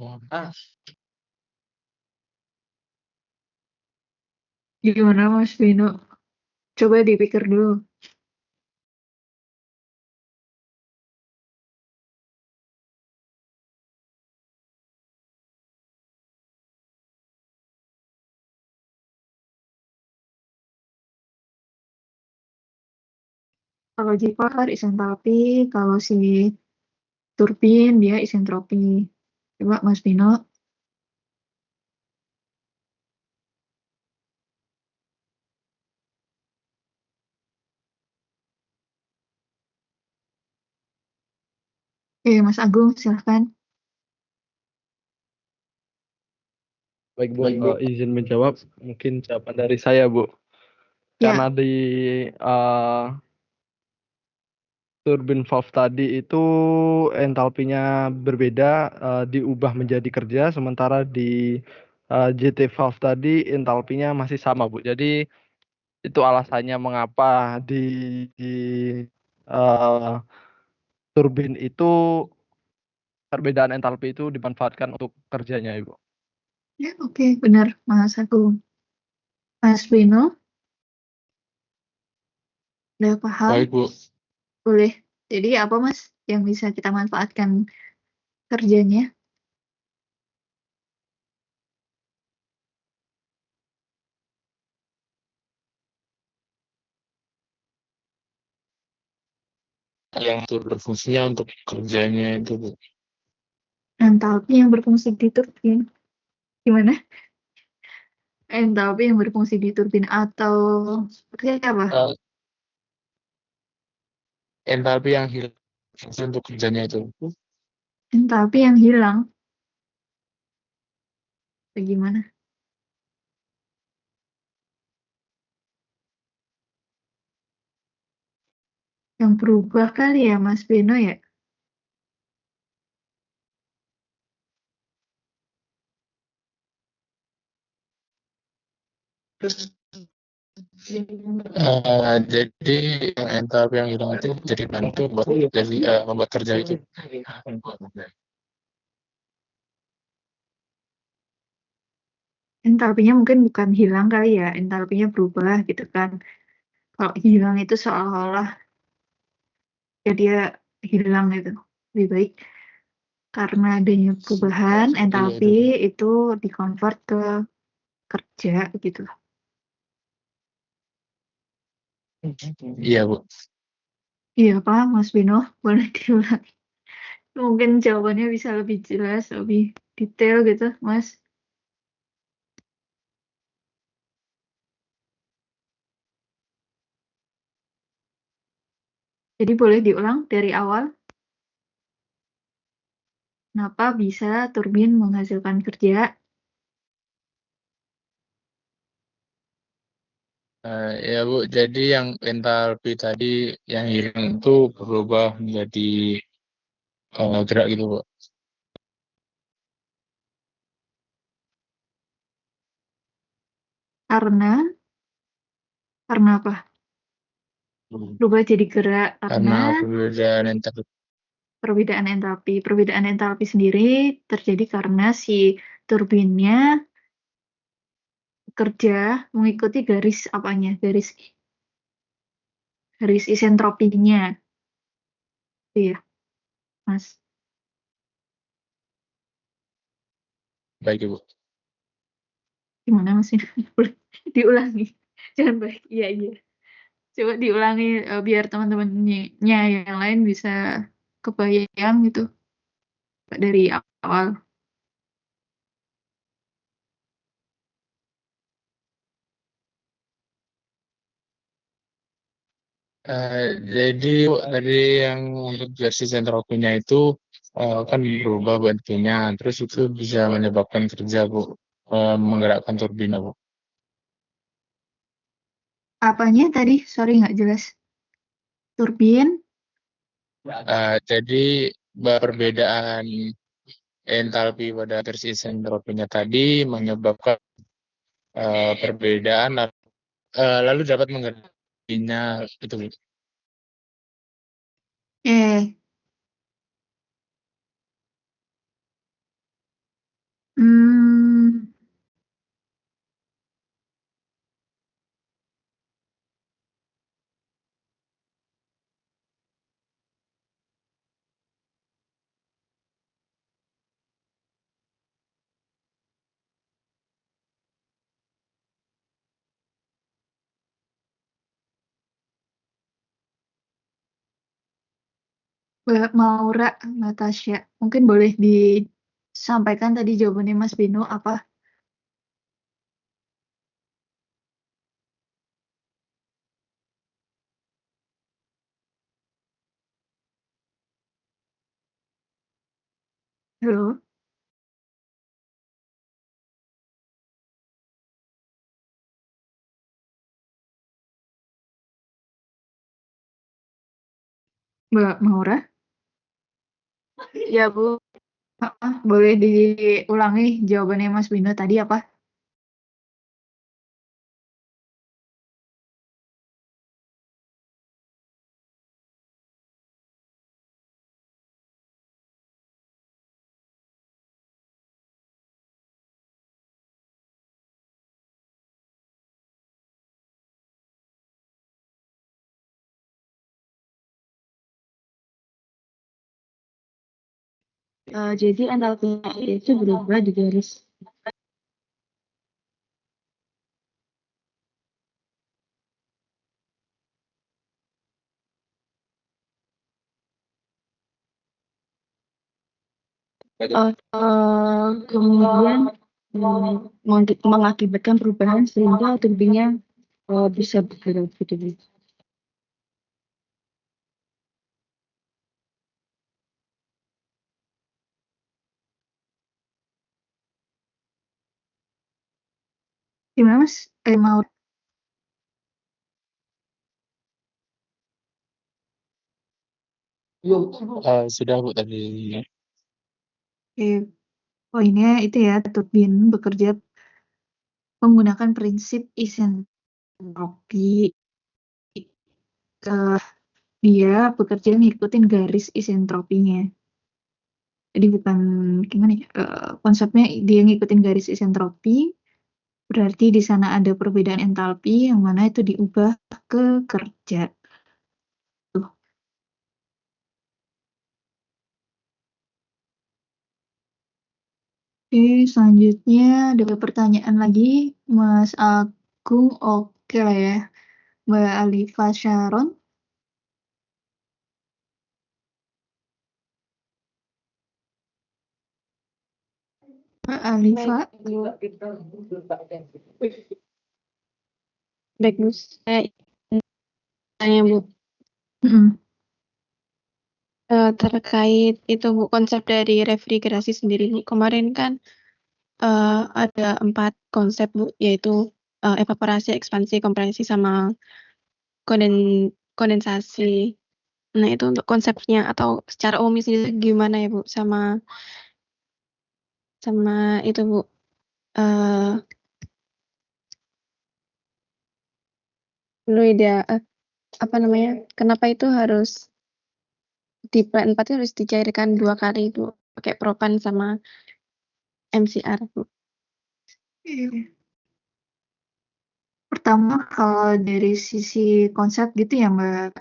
Gimana Mas Beno? Coba dipikir dulu. Kalau J-Power isentalpi, kalau si turbin dia isentropi. Coba Mas Bino. Mas Agung, silahkan. Baik, Bu. Izin menjawab. Mungkin jawaban dari saya, Bu. Karena Ya, di turbin valve tadi itu entalpinya berbeda, diubah menjadi kerja, sementara di GT valve tadi entalpinya masih sama, Bu. Jadi itu alasannya mengapa di eh, turbin itu perbedaan entalpi itu dimanfaatkan untuk kerjanya, Ibu. ya oke, benar Mas Agung. Mas Bino, udah paham? Baik Bu. Boleh. Jadi apa Mas yang bisa kita manfaatkan kerjanya? Yang berfungsinya untuk kerjanya itu Bu. Entalpi yang berfungsi di turbin. Gimana? Entalpi yang berfungsi di turbin atau seperti apa? Eh, entalpi yang hilang fungsi untuk kerjanya itu. Entalpi yang hilang. Bagaimana? Yang berubah kali ya Mas Beno ya? Jadi yang entalpi yang hilang itu jadi bantu buat jadi membuat kerja itu. Entalpinya mungkin bukan hilang kali ya, entalpinya berubah gitu kan. Kalau hilang itu seolah-olah ya dia hilang gitu. Lebih baik karena adanya perubahan Iya entalpi itu. itu dikonvert ke kerja gitu. Iya Bu. Iya Pak, Mas Bino, boleh diulang. Mungkin jawabannya bisa lebih jelas, lebih detail gitu, Mas. Jadi boleh diulang dari awal. Kenapa bisa turbin menghasilkan kerja? Ya Bu, jadi yang entalpi tadi yang hilang itu berubah menjadi gerak gitu Bu. Karena apa? Berubah jadi gerak karena Karena perbedaan entalpi. perbedaan entalpi. Perbedaan entalpi sendiri terjadi karena si turbinnya bekerja mengikuti garis apanya? Garis isentropinya. Iya, Mas. Baik Bu. Gimana Mas? Boleh diulangi. Jangan baik. Iya, iya. Coba diulangi biar teman-temannya yang lain bisa kebayang gitu dari awal. Jadi tadi yang untuk versi entropinya itu kan berubah bentuknya, terus itu bisa menyebabkan kerja Bu, menggerakkan turbina Bu. Apanya tadi? Sorry nggak jelas. Turbin. Jadi perbedaan entalpi pada versi entropinya tadi menyebabkan perbedaan lalu dapat menggerakkannya itu Bu. Eh, hmm, Mbak Maura, Natasha, mungkin boleh disampaikan tadi jawabannya Mas Bino apa? Halo, Mbak Maura? Ya Bu, boleh diulangi jawabannya Mas Bino tadi apa? Jadi entalpinya itu berubah di garis. Kemudian mengakibatkan perubahan sehingga turbinnya bisa bergerak gitu. Gimana Mas? Mau Sudah Bu tadi. poinnya itu ya, turbin bekerja menggunakan prinsip isentropi. Dia bekerja ngikutin garis isentropinya. Jadi bukan gimana ya, konsepnya dia ngikutin garis isentropi, berarti di sana ada perbedaan entalpi yang mana itu diubah ke kerja. Tuh. Oke, selanjutnya ada pertanyaan lagi, Mas Agung, oke lah ya. Mbak Alifa Sharon. Mbak Alifa. Baik, Bu. Saya tanya, Bu. Terkait itu, Bu, konsep dari refrigerasi sendiri, Bu. Kemarin kan ada 4 konsep, Bu, yaitu evaporasi, ekspansi, kompresi, sama kondensasi. Nah, itu untuk konsepnya atau secara umum sendiri gimana ya, Bu? Sama itu, Bu. Fluida, apa namanya? Kenapa itu harus di plan 4 itu harus dicairkan 2 kali, Bu, pakai propan sama MCR, Bu. Pertama, kalau dari sisi konsep gitu ya Mbak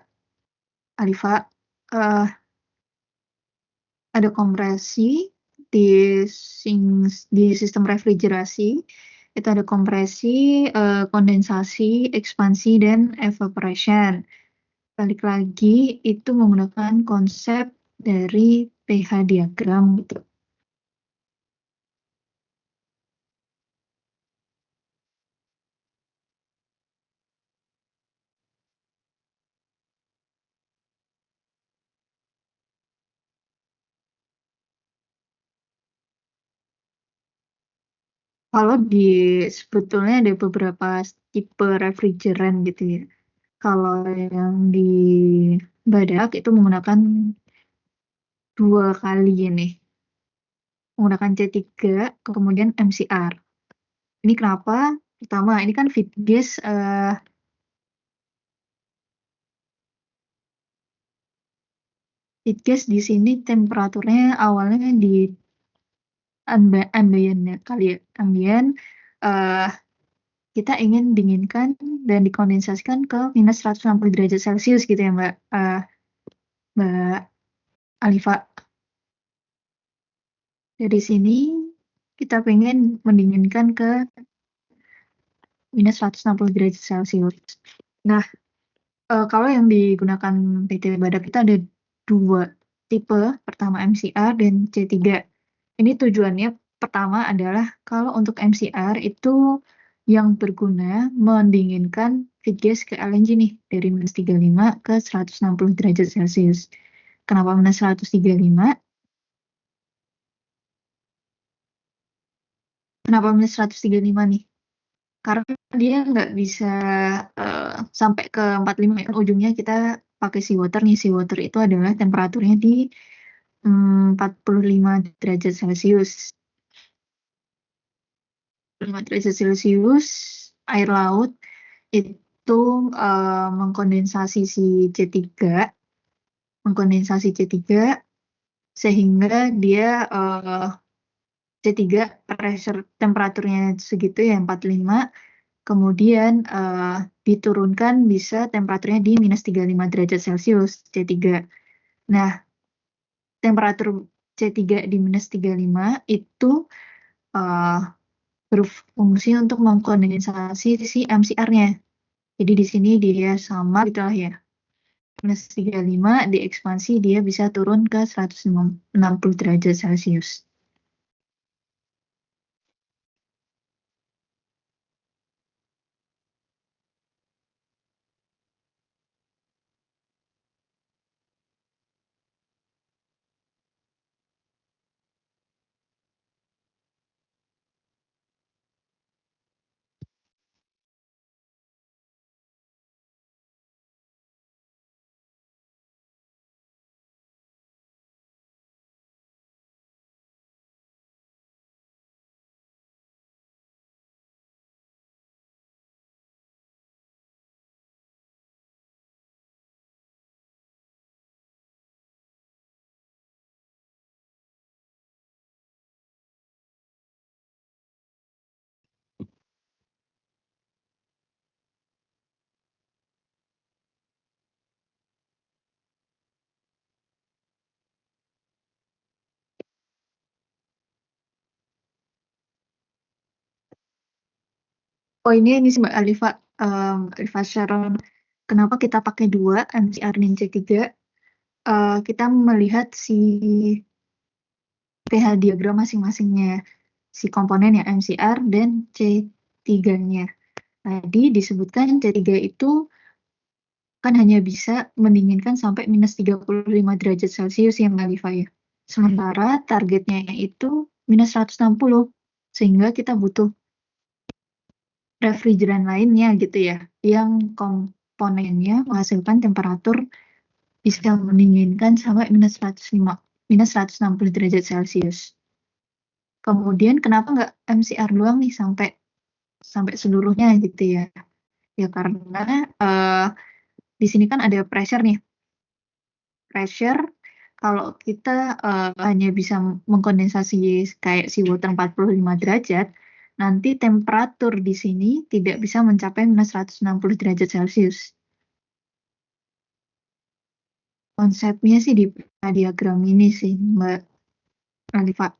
Alifa, ada kompresi di sistem refrigerasi, itu ada kompresi, kondensasi, ekspansi, dan evaporation. Balik lagi, itu menggunakan konsep dari pH diagram gitu. Kalau sebetulnya ada beberapa tipe refrigeran gitu ya. Kalau yang di badak itu menggunakan 2 kali ini. Menggunakan C3, kemudian MCR. Ini kenapa? Pertama, ini kan feed gas, di sini temperaturnya awalnya di ambient ya, kali ya. Ambient, kita ingin dinginkan dan dikondensasikan ke minus 160 derajat Celcius gitu ya Mbak Alifa. Dari sini kita pengen mendinginkan ke minus 160 derajat Celcius. Nah, kalau yang digunakan PT Badak itu ada 2 tipe, pertama MCR dan C3. Ini tujuannya pertama adalah kalau untuk MCR itu yang berguna mendinginkan feed gas ke LNG nih dari minus 35 ke 160 derajat Celcius. Kenapa minus 135? Kenapa minus 135 nih? Karena dia nggak bisa sampai ke 45 ya. Ujungnya kita pakai seawater nih. Seawater itu adalah temperaturnya di 45 derajat Celcius. 45 derajat Celcius, air laut itu mengkondensasi si C3, sehingga dia C3 pressure temperaturnya segitu ya 45, kemudian diturunkan bisa temperaturnya di minus 35 derajat Celcius C3. Nah, temperatur C3 di minus 35 itu berfungsi untuk mengkondensasi si MCR-nya. Jadi di sini dia sama gitu lah ya. Minus 35 diekspansi dia bisa turun ke 160 derajat Celcius. Oh ini sih Mbak Alifa, Alifa Sharon. Kenapa kita pakai 2 MCR dan C3? Kita melihat si pH diagram masing-masingnya, si komponen ya MCR dan C3-nya. Tadi disebutkan C3 itu kan hanya bisa mendinginkan sampai minus 35 derajat Celcius ya Mbak Alifa ya. Sementara targetnya itu minus 160, sehingga kita butuh refrigeran lainnya gitu ya, yang komponennya menghasilkan temperatur bisa mendinginkan sampai minus 160 derajat Celcius. Kemudian kenapa nggak MCR doang nih sampai seluruhnya gitu ya? Ya karena di sini kan ada pressure nih. Pressure kalau kita hanya bisa mengkondensasi kayak seawater 45 derajat, nanti temperatur di sini tidak bisa mencapai minus 160 derajat Celcius. Konsepnya sih di diagram ini sih, Mbak Alifa.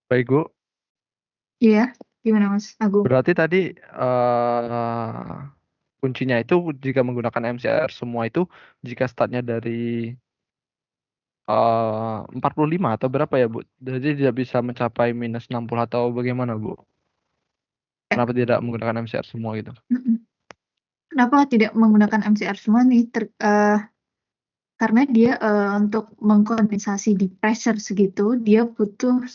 Baik, Bu. Iya, gimana Mas Agung? Berarti tadi kuncinya itu jika menggunakan MCR semua itu jika startnya dari 45 atau berapa ya, Bu? Jadi tidak bisa mencapai minus 60 atau bagaimana, Bu? Kenapa tidak menggunakan MCR semua gitu? Kenapa tidak menggunakan MCR semua nih? Karena dia untuk mengkondensasi di pressure segitu, dia butuh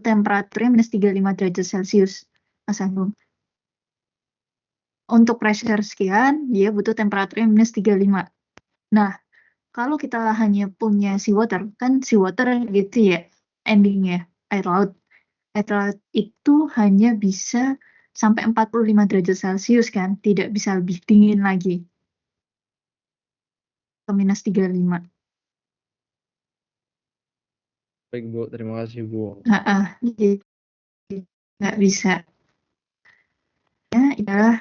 temperaturnya minus 35 derajat Celcius, Mas Agung. Untuk pressure sekian, dia butuh temperaturnya minus 35. Nah, kalau kita hanya punya seawater, kan seawater gitu ya, endingnya air laut. Air laut itu hanya bisa sampai 45 derajat Celcius kan, tidak bisa lebih dingin lagi ke minus 35. Baik, Bu. Terima kasih, Bu. Jadi nggak bisa. Ya,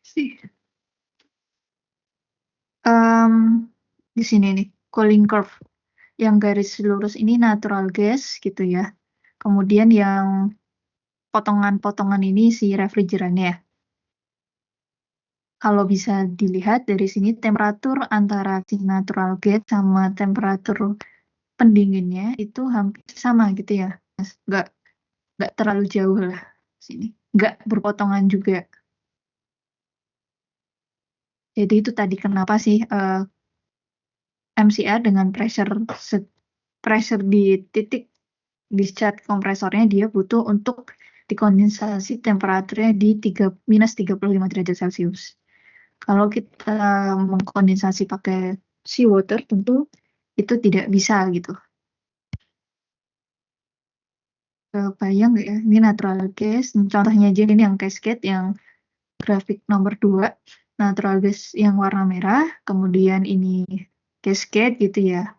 sih. Di sini nih, cooling curve. Yang garis lurus ini natural gas gitu ya. Kemudian yang potongan-potongan ini si refrigerannya. Kalau bisa dilihat dari sini temperatur antara si natural gas sama temperatur pendinginnya itu hampir sama gitu ya. Mas. Nggak terlalu jauh lah sini. Nggak berpotongan juga. Jadi itu tadi kenapa sih MCR dengan pressure di titik discharge kompresornya dia butuh untuk dikondensasi temperaturnya di minus 35 derajat Celcius. Kalau kita mengkondensasi pakai seawater tentu itu tidak bisa gitu. Bayang nggak ya? Ini natural gas. Contohnya aja ini yang cascade yang grafik nomor 2. Natural gas yang warna merah. Kemudian ini cascade gitu ya.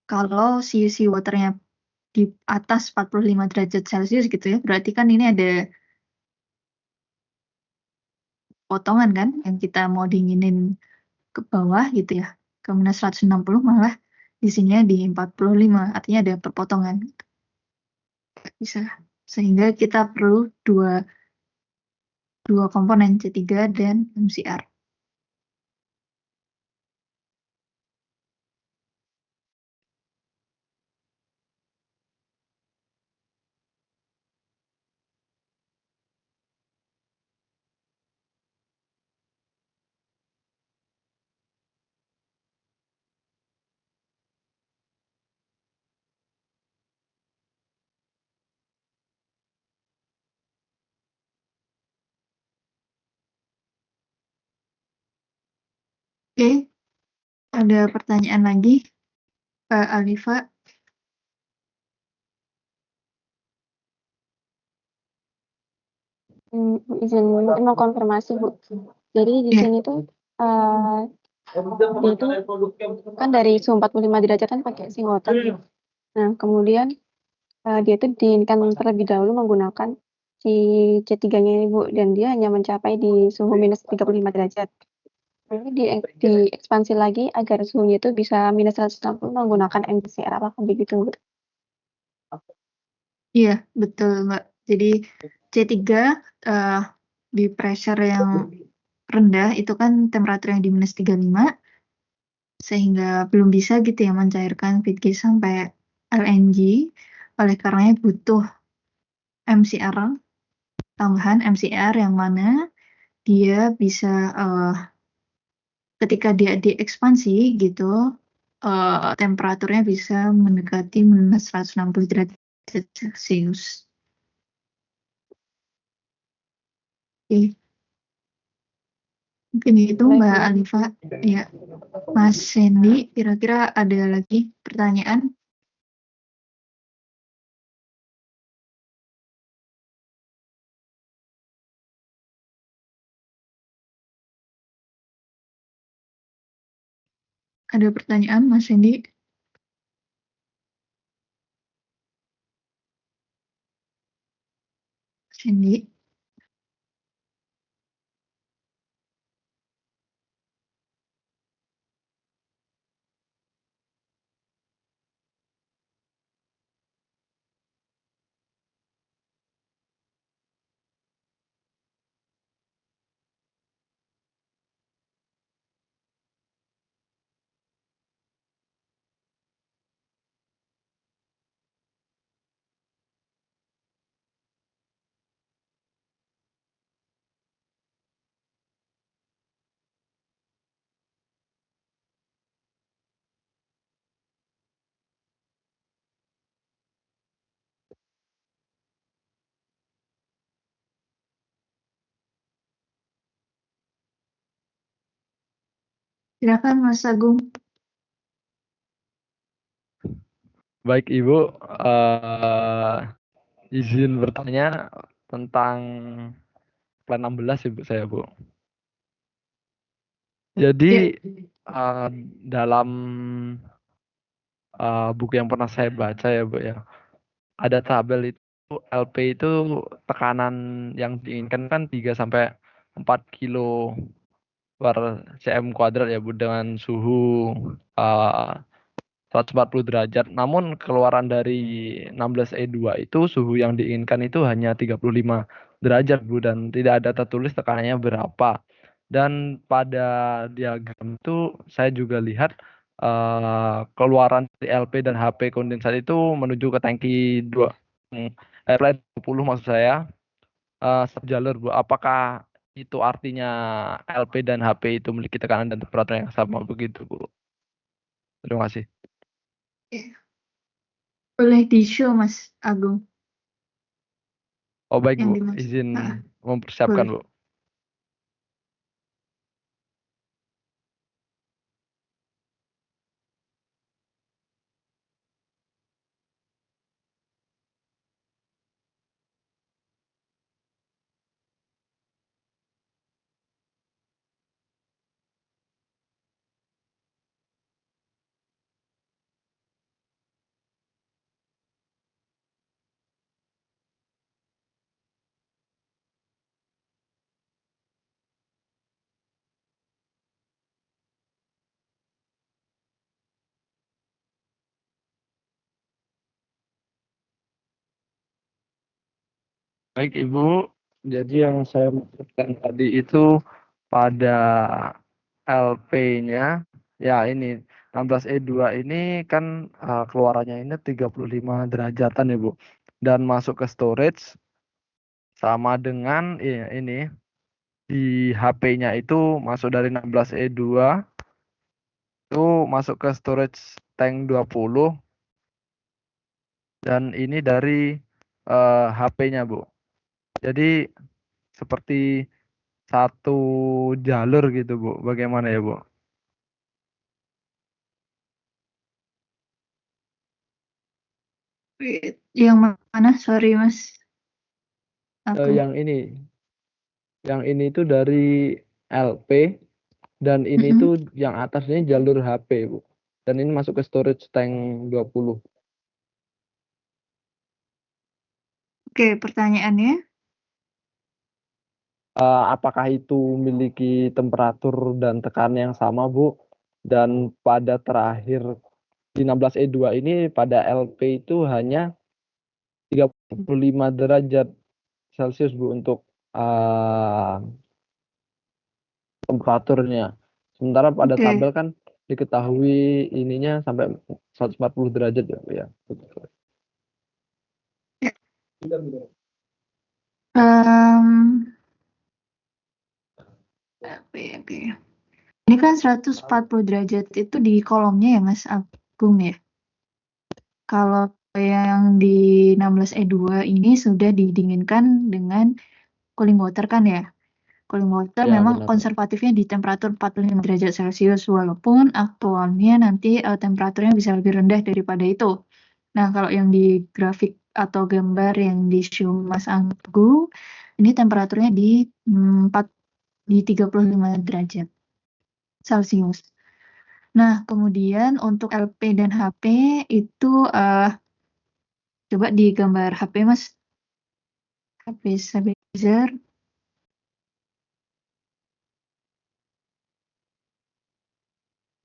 Kalau si seawaternya di atas 45 derajat Celcius gitu ya, berarti kan ini ada potongan kan yang kita mau dinginin ke bawah gitu ya, ke minus 160 malah di sini di 45, artinya ada perpotongan. Bisa. Sehingga kita perlu dua komponen C3 dan MCR. Oke, ada pertanyaan lagi, Pak Alifa? Izin mungkin mau konfirmasi Bu. Jadi di Iya. sini tuh dia itu kan dari suhu 45 derajat kan pakai singleton. Nah, kemudian dia itu diinginkan terlebih dahulu menggunakan si C3-nya ini Bu, dan dia hanya mencapai di suhu minus 35 derajat. Lalu diekspansi lagi agar suhunya itu bisa minus 160 menggunakan MCR, apakah begitu Bu? Iya, betul Mbak. Jadi C3 di pressure yang rendah itu kan temperatur yang di minus 35, sehingga belum bisa gitu ya mencairkan feed gas sampai LNG. Oleh karenanya butuh MCR tambahan, MCR yang mana dia bisa ketika dia diekspansi gitu temperaturnya bisa mendekati minus 160 derajat Celcius. Oke. Mungkin itu Baik, Mbak Bu. Alifa. Ya, Mas Sandy, kira-kira ada lagi pertanyaan? Ada pertanyaan, Mas Sandy? Sandy? Silakan Mas Agung. Baik Ibu, izin bertanya tentang plan 16 Ibu saya Bu. Jadi dalam buku yang pernah saya baca ya Bu ya, ada tabel itu LP itu tekanan yang diinginkan kan 3 sampai 4 kilo per cm kuadrat ya Bu, dengan suhu 140 derajat. Namun keluaran dari 16E2 itu suhu yang diinginkan itu hanya 35 derajat Bu, dan tidak ada tertulis tekanannya berapa. Dan pada diagram itu saya juga lihat keluaran dari LP dan HP kondensat itu menuju ke tangki 20 maksud saya, satu jalur Bu. Apakah itu artinya LP dan HP itu memiliki tekanan dan temperatur yang sama begitu Bu? Terima kasih. Boleh di-show Mas Agung Oh baik yang Bu, dimaksud. izin mempersiapkan boleh. Bu. Baik Ibu, jadi yang saya maksudkan tadi itu pada LP-nya, ya ini 16E2 ini kan keluarannya ini 35 derajatan ya Bu. Dan masuk ke storage sama dengan ini di HP-nya itu masuk dari 16E2 itu masuk ke storage tank 20, dan ini dari HP-nya Bu. Jadi seperti satu jalur gitu Bu. Bagaimana ya Bu? Yang mana? Sorry Mas Agung. Yang ini Yang ini tuh dari LP dan ini Mm-mm. tuh yang atasnya jalur HP, Bu. Dan ini masuk ke storage tank 20. Oke, pertanyaannya. Apakah itu memiliki temperatur dan tekanan yang sama, Bu? Dan pada terakhir di 16E2 ini pada LP itu hanya 35 derajat Celcius, Bu, untuk temperaturnya. Sementara pada Oke. tabel kan diketahui ininya sampai 140 derajat ya, Bu, ya. Ya. Em, oke. Ini kan 140 derajat itu di kolomnya ya Mas Agung ya. Kalau yang di 16E2 ini sudah didinginkan dengan cooling water kan ya. Cooling water Ya, memang benar. konservatifnya di temperatur 45 derajat Celcius walaupun aktualnya nanti temperaturnya bisa lebih rendah daripada itu. Nah, kalau yang di grafik atau gambar yang di show Mas Agung, ini temperaturnya di 35 derajat Celcius. Nah, kemudian untuk LP dan HP itu coba di gambar HP Mas, HP stabilizer.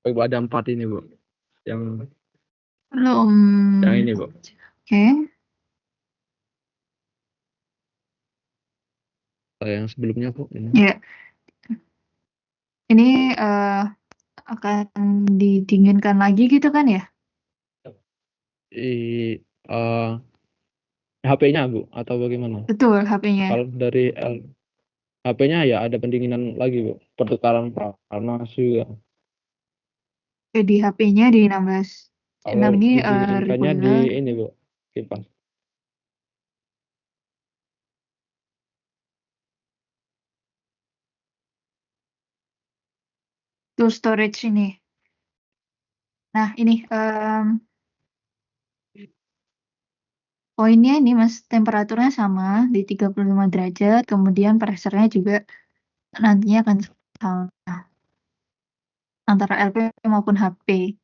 Oh, Ibu, ada 4 ini, Bu. Yang Belum. ini, Bu. Oke. Yang sebelumnya, Bu. Ini. Ya, ini akan didinginkan lagi gitu kan ya? HP-nya, Bu, atau bagaimana? Betul, HP-nya. Kalau dari HP-nya ya ada pendinginan lagi, Bu. Pertukaran panas juga. Di HP-nya di 16. Kalau 6 ini didinginkannya di regular. ini, Bu, kipas. Tuh storage ini. Nah, ini poinnya ini Mas, temperaturnya sama di 35 derajat, kemudian pressure-nya juga nantinya akan sama antara LP maupun HP.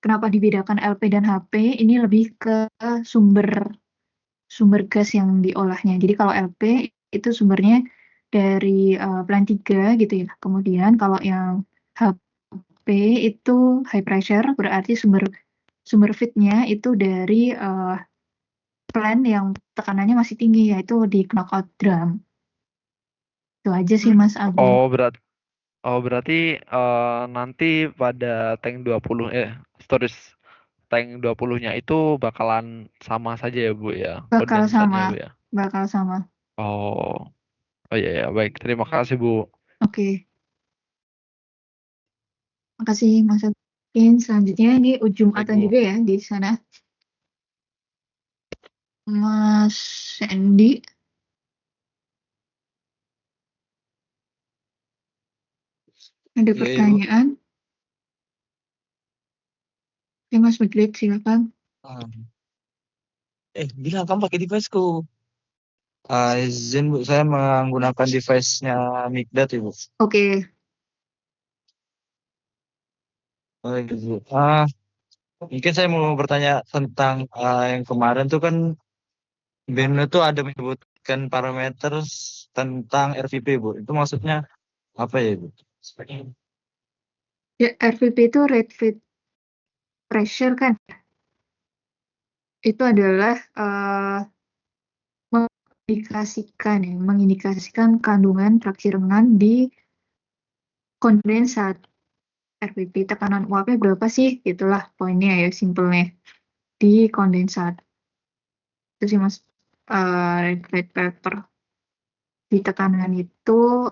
Kenapa dibedakan LP dan HP? Ini lebih ke sumber gas yang diolahnya. Jadi kalau LP itu sumbernya dari plan 3 gitu ya. Kemudian kalau yang HP itu high pressure, berarti sumber feed-nya itu dari plan yang tekanannya masih tinggi, yaitu di knockout drum. Itu aja sih Mas Agung. Berarti nanti pada tank 20 storage tank 20-nya itu bakalan sama saja ya, Bu, ya, Bakal kondensannya, sama. Bu, ya. Bakal sama. Oh. Oh iya ya, baik. Terima kasih, Bu. Oke. Makasih Mas Agung. Selanjutnya ini Baik, Jumatan Bu. juga ya di sana. Mas Sandy. Ada Iya, Ibu. pertanyaan? Oke, Mas Madrid, silakan. Bilang kamu pakai deviceku. Izin Bu, saya menggunakan device-nya Mikdat Ibu. Oke. Oh, iya, Bu. Mungkin saya mau bertanya tentang yang kemarin tuh kan BEM itu ada menyebutkan parameter tentang RVP, Bu. Itu maksudnya apa ya, Bu? Ya, RVP itu rate feed pressure kan? Itu adalah mengindikasikan kandungan fraksi rengan di kondensat. RVP tekanan uapnya berapa sih? Itulah poinnya ya, simpelnya di kondensat. Itu sih Mas, red paper. Di tekanan itu,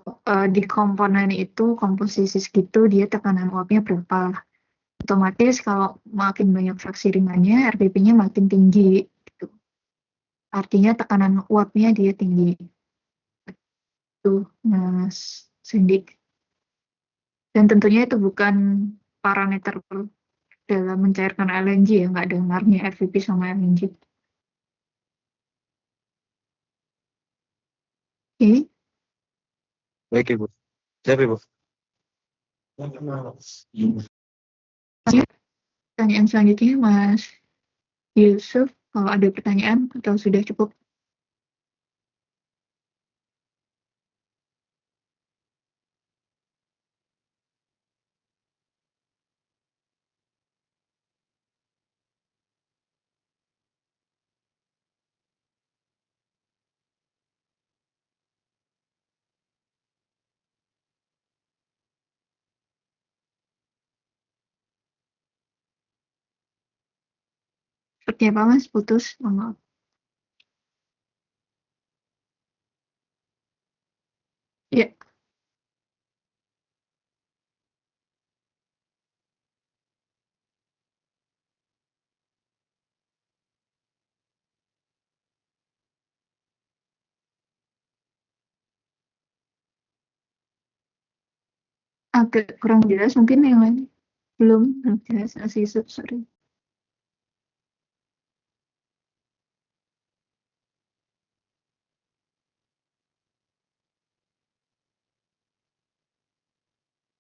di komponen itu, komposisi segitu, dia tekanan uapnya berapa. Otomatis kalau makin banyak fraksi ringannya, RPP-nya makin tinggi. Gitu. Artinya tekanan uapnya dia tinggi. Itu Mas Sendik. Dan tentunya itu bukan parameter dalam mencairkan LNG ya, nggak ada ngaruhnya RVP sama LNG. Oke. Baik Ibu. Siap Ibu. Pertanyaan selanjutnya Mas Yusuf, kalau ada pertanyaan atau sudah cukup? Seperti apa Mas? Putus? Mohon maaf. Ya, agak kurang jelas mungkin yang lain. Belum jelas Mas Yusuf, sorry.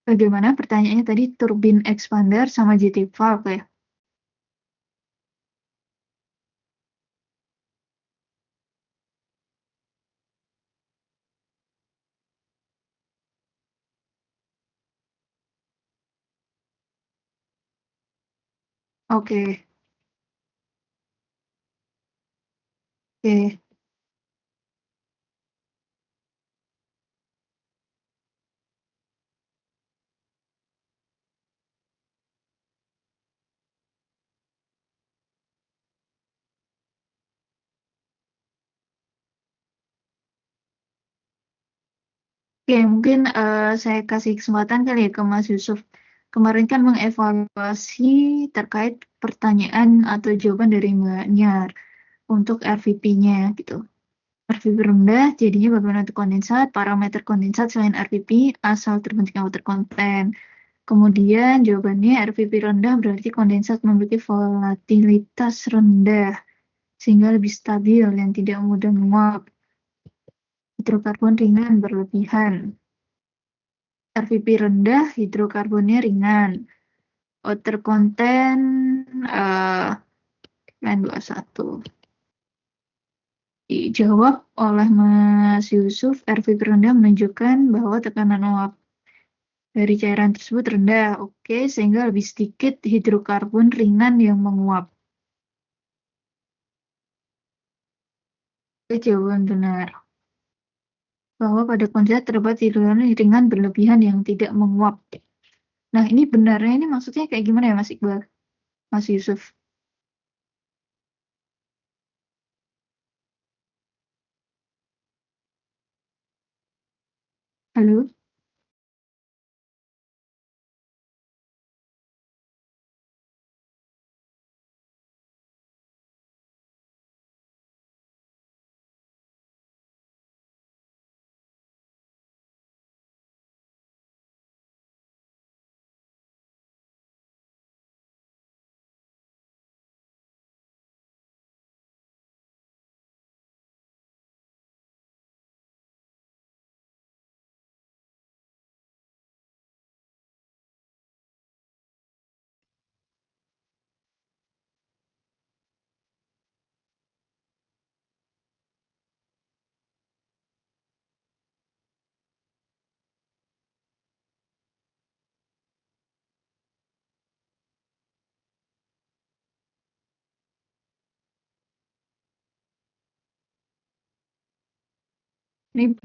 Bagaimana pertanyaannya tadi, turbin expander sama JT valve ya? Oke, oke. Oke, mungkin saya kasih kesempatan kali ya ke Mas Yusuf. Kemarin kan mengevaluasi terkait pertanyaan atau jawaban dari Mbak Nyar untuk RVP-nya gitu. RVP rendah jadinya bagaimana untuk kondensat, parameter kondensat selain RVP, asal terbentuknya water content. Kemudian jawabannya RVP rendah berarti kondensat memiliki volatilitas rendah sehingga lebih stabil dan tidak mudah menguap. Hidrokarbon ringan berlebihan. RVP rendah, hidrokarbonnya ringan. Water content N21. Dijawab oleh Mas Yusuf, RVP rendah menunjukkan bahwa tekanan uap dari cairan tersebut rendah. Oke, sehingga lebih sedikit hidrokarbon ringan yang menguap. Oke, jawaban benar. Bahwa pada kondensat terdapat hidrokarbon ringan berlebihan yang tidak menguap. Nah, ini benarnya ini maksudnya kayak gimana ya Mas Iqbal? Mas Yusuf? Halo? Ini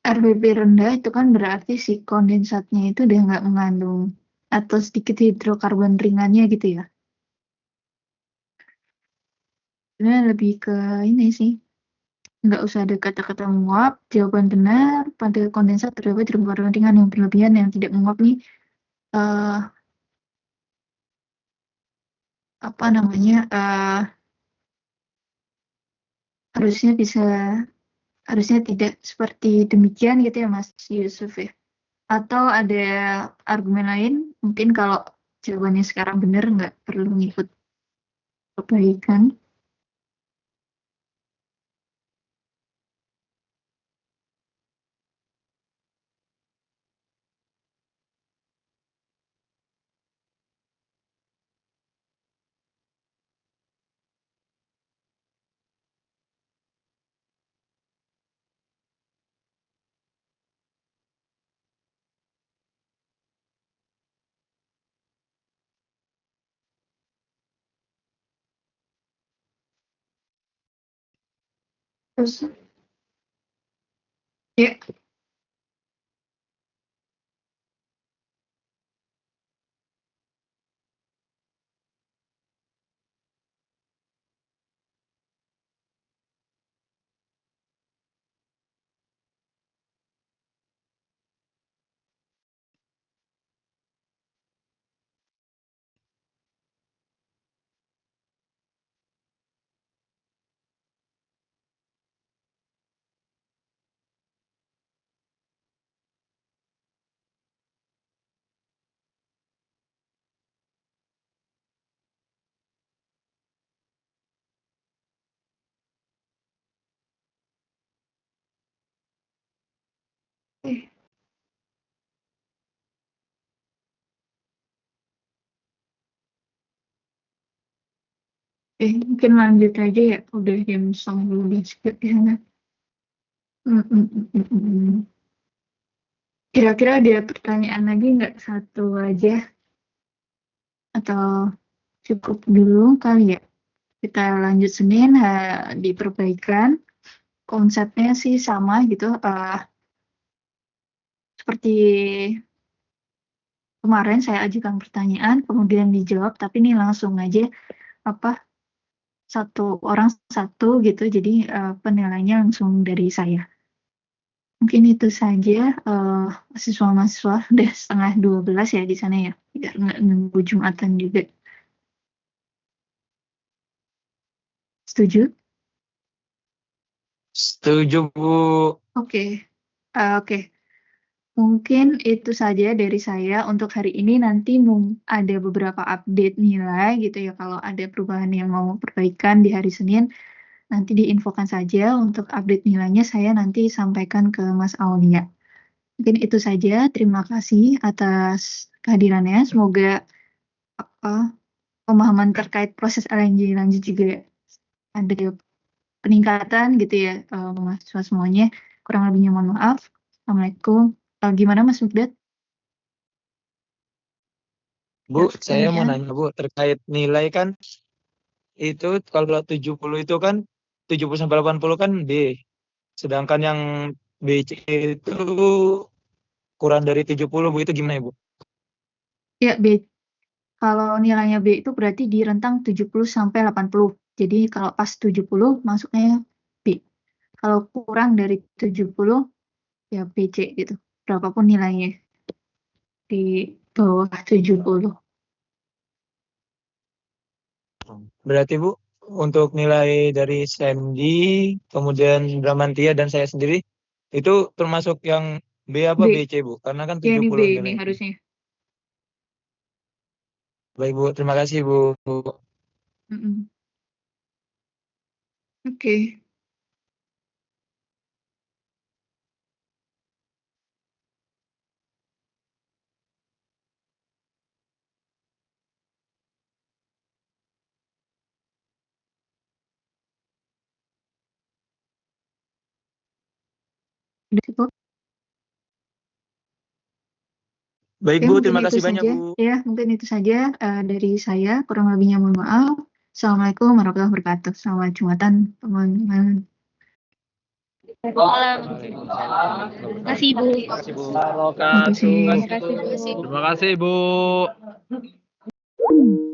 RBB rendah itu kan berarti si kondensatnya itu dia nggak mengandung atau sedikit hidrokarbon ringannya gitu ya. Sebenarnya lebih ke ini sih, nggak usah ada kata-kata menguap. Jawaban benar, pada kondensat terdapat hidrokarbon ringan yang berlebihan yang tidak menguap nih. Apa namanya? Harusnya tidak seperti demikian gitu ya Mas Yusuf ya. Atau ada argumen lain, mungkin kalau jawabannya sekarang benar nggak perlu ngikut kebaikan. Terus ya, eh, mungkin lanjut aja ya, udah jam 11 juga di sana. Kira-kira ada pertanyaan lagi nggak, satu aja atau cukup dulu kali ya? Kita lanjut Senin, di perbaikan. Konsepnya sih sama gitu, seperti kemarin saya ajukan pertanyaan, kemudian dijawab, tapi ini langsung aja apa satu orang satu gitu, jadi penilaiannya langsung dari saya. Mungkin itu saja, mahasiswa-mahasiswa udah 11:30 ya di sana ya, biar nggak nunggu Jumatan juga. Setuju? Setuju, Bu. Oke. Oke. Mungkin itu saja dari saya untuk hari ini. Nanti ada beberapa update nilai gitu ya. Kalau ada perubahan yang mau perbaikan di hari Senin, nanti diinfokan saja. Untuk update nilainya saya nanti sampaikan ke Mas Aulia. Mungkin itu saja. Terima kasih atas kehadirannya. Semoga pemahaman terkait proses LNG lanjut juga ada peningkatan gitu ya, mahasiswa semuanya. Kurang lebihnya mohon maaf. Assalamualaikum. Gimana Mas Mugdad? Bu, Ya, saya mau demikian. nanya, Bu, terkait nilai kan itu kalau 70 itu kan 70 sampai 80 kan B. Sedangkan yang BC itu kurang dari 70, Bu, itu gimana ya, Bu? Ya, B. Kalau nilainya B itu berarti di rentang 70 sampai 80. Jadi kalau pas 70 masuknya B. Kalau kurang dari 70 ya BC gitu. Berapapun nilainya di bawah 70. Berarti, Bu, untuk nilai dari Sandy, kemudian Bramantia dan saya sendiri itu termasuk yang B apa B. BC, Bu? Karena kan Ya ini B 70 ini nilainya. harusnya. Baik, Bu. Terima kasih, Bu. Mm-mm. Oke. Udah cukup. Baik, Oke, Bu. mungkin Terima itu kasih banyak, saja. Bu. Ya, mungkin itu saja dari saya. Kurang lebihnya mohon maaf. Assalamualaikum warahmatullahi wabarakatuh. Selamat Jumatan, teman-teman. Terima kasih, Bu. Terima kasih. Terima kasih, Bu. Terima kasih, Bu.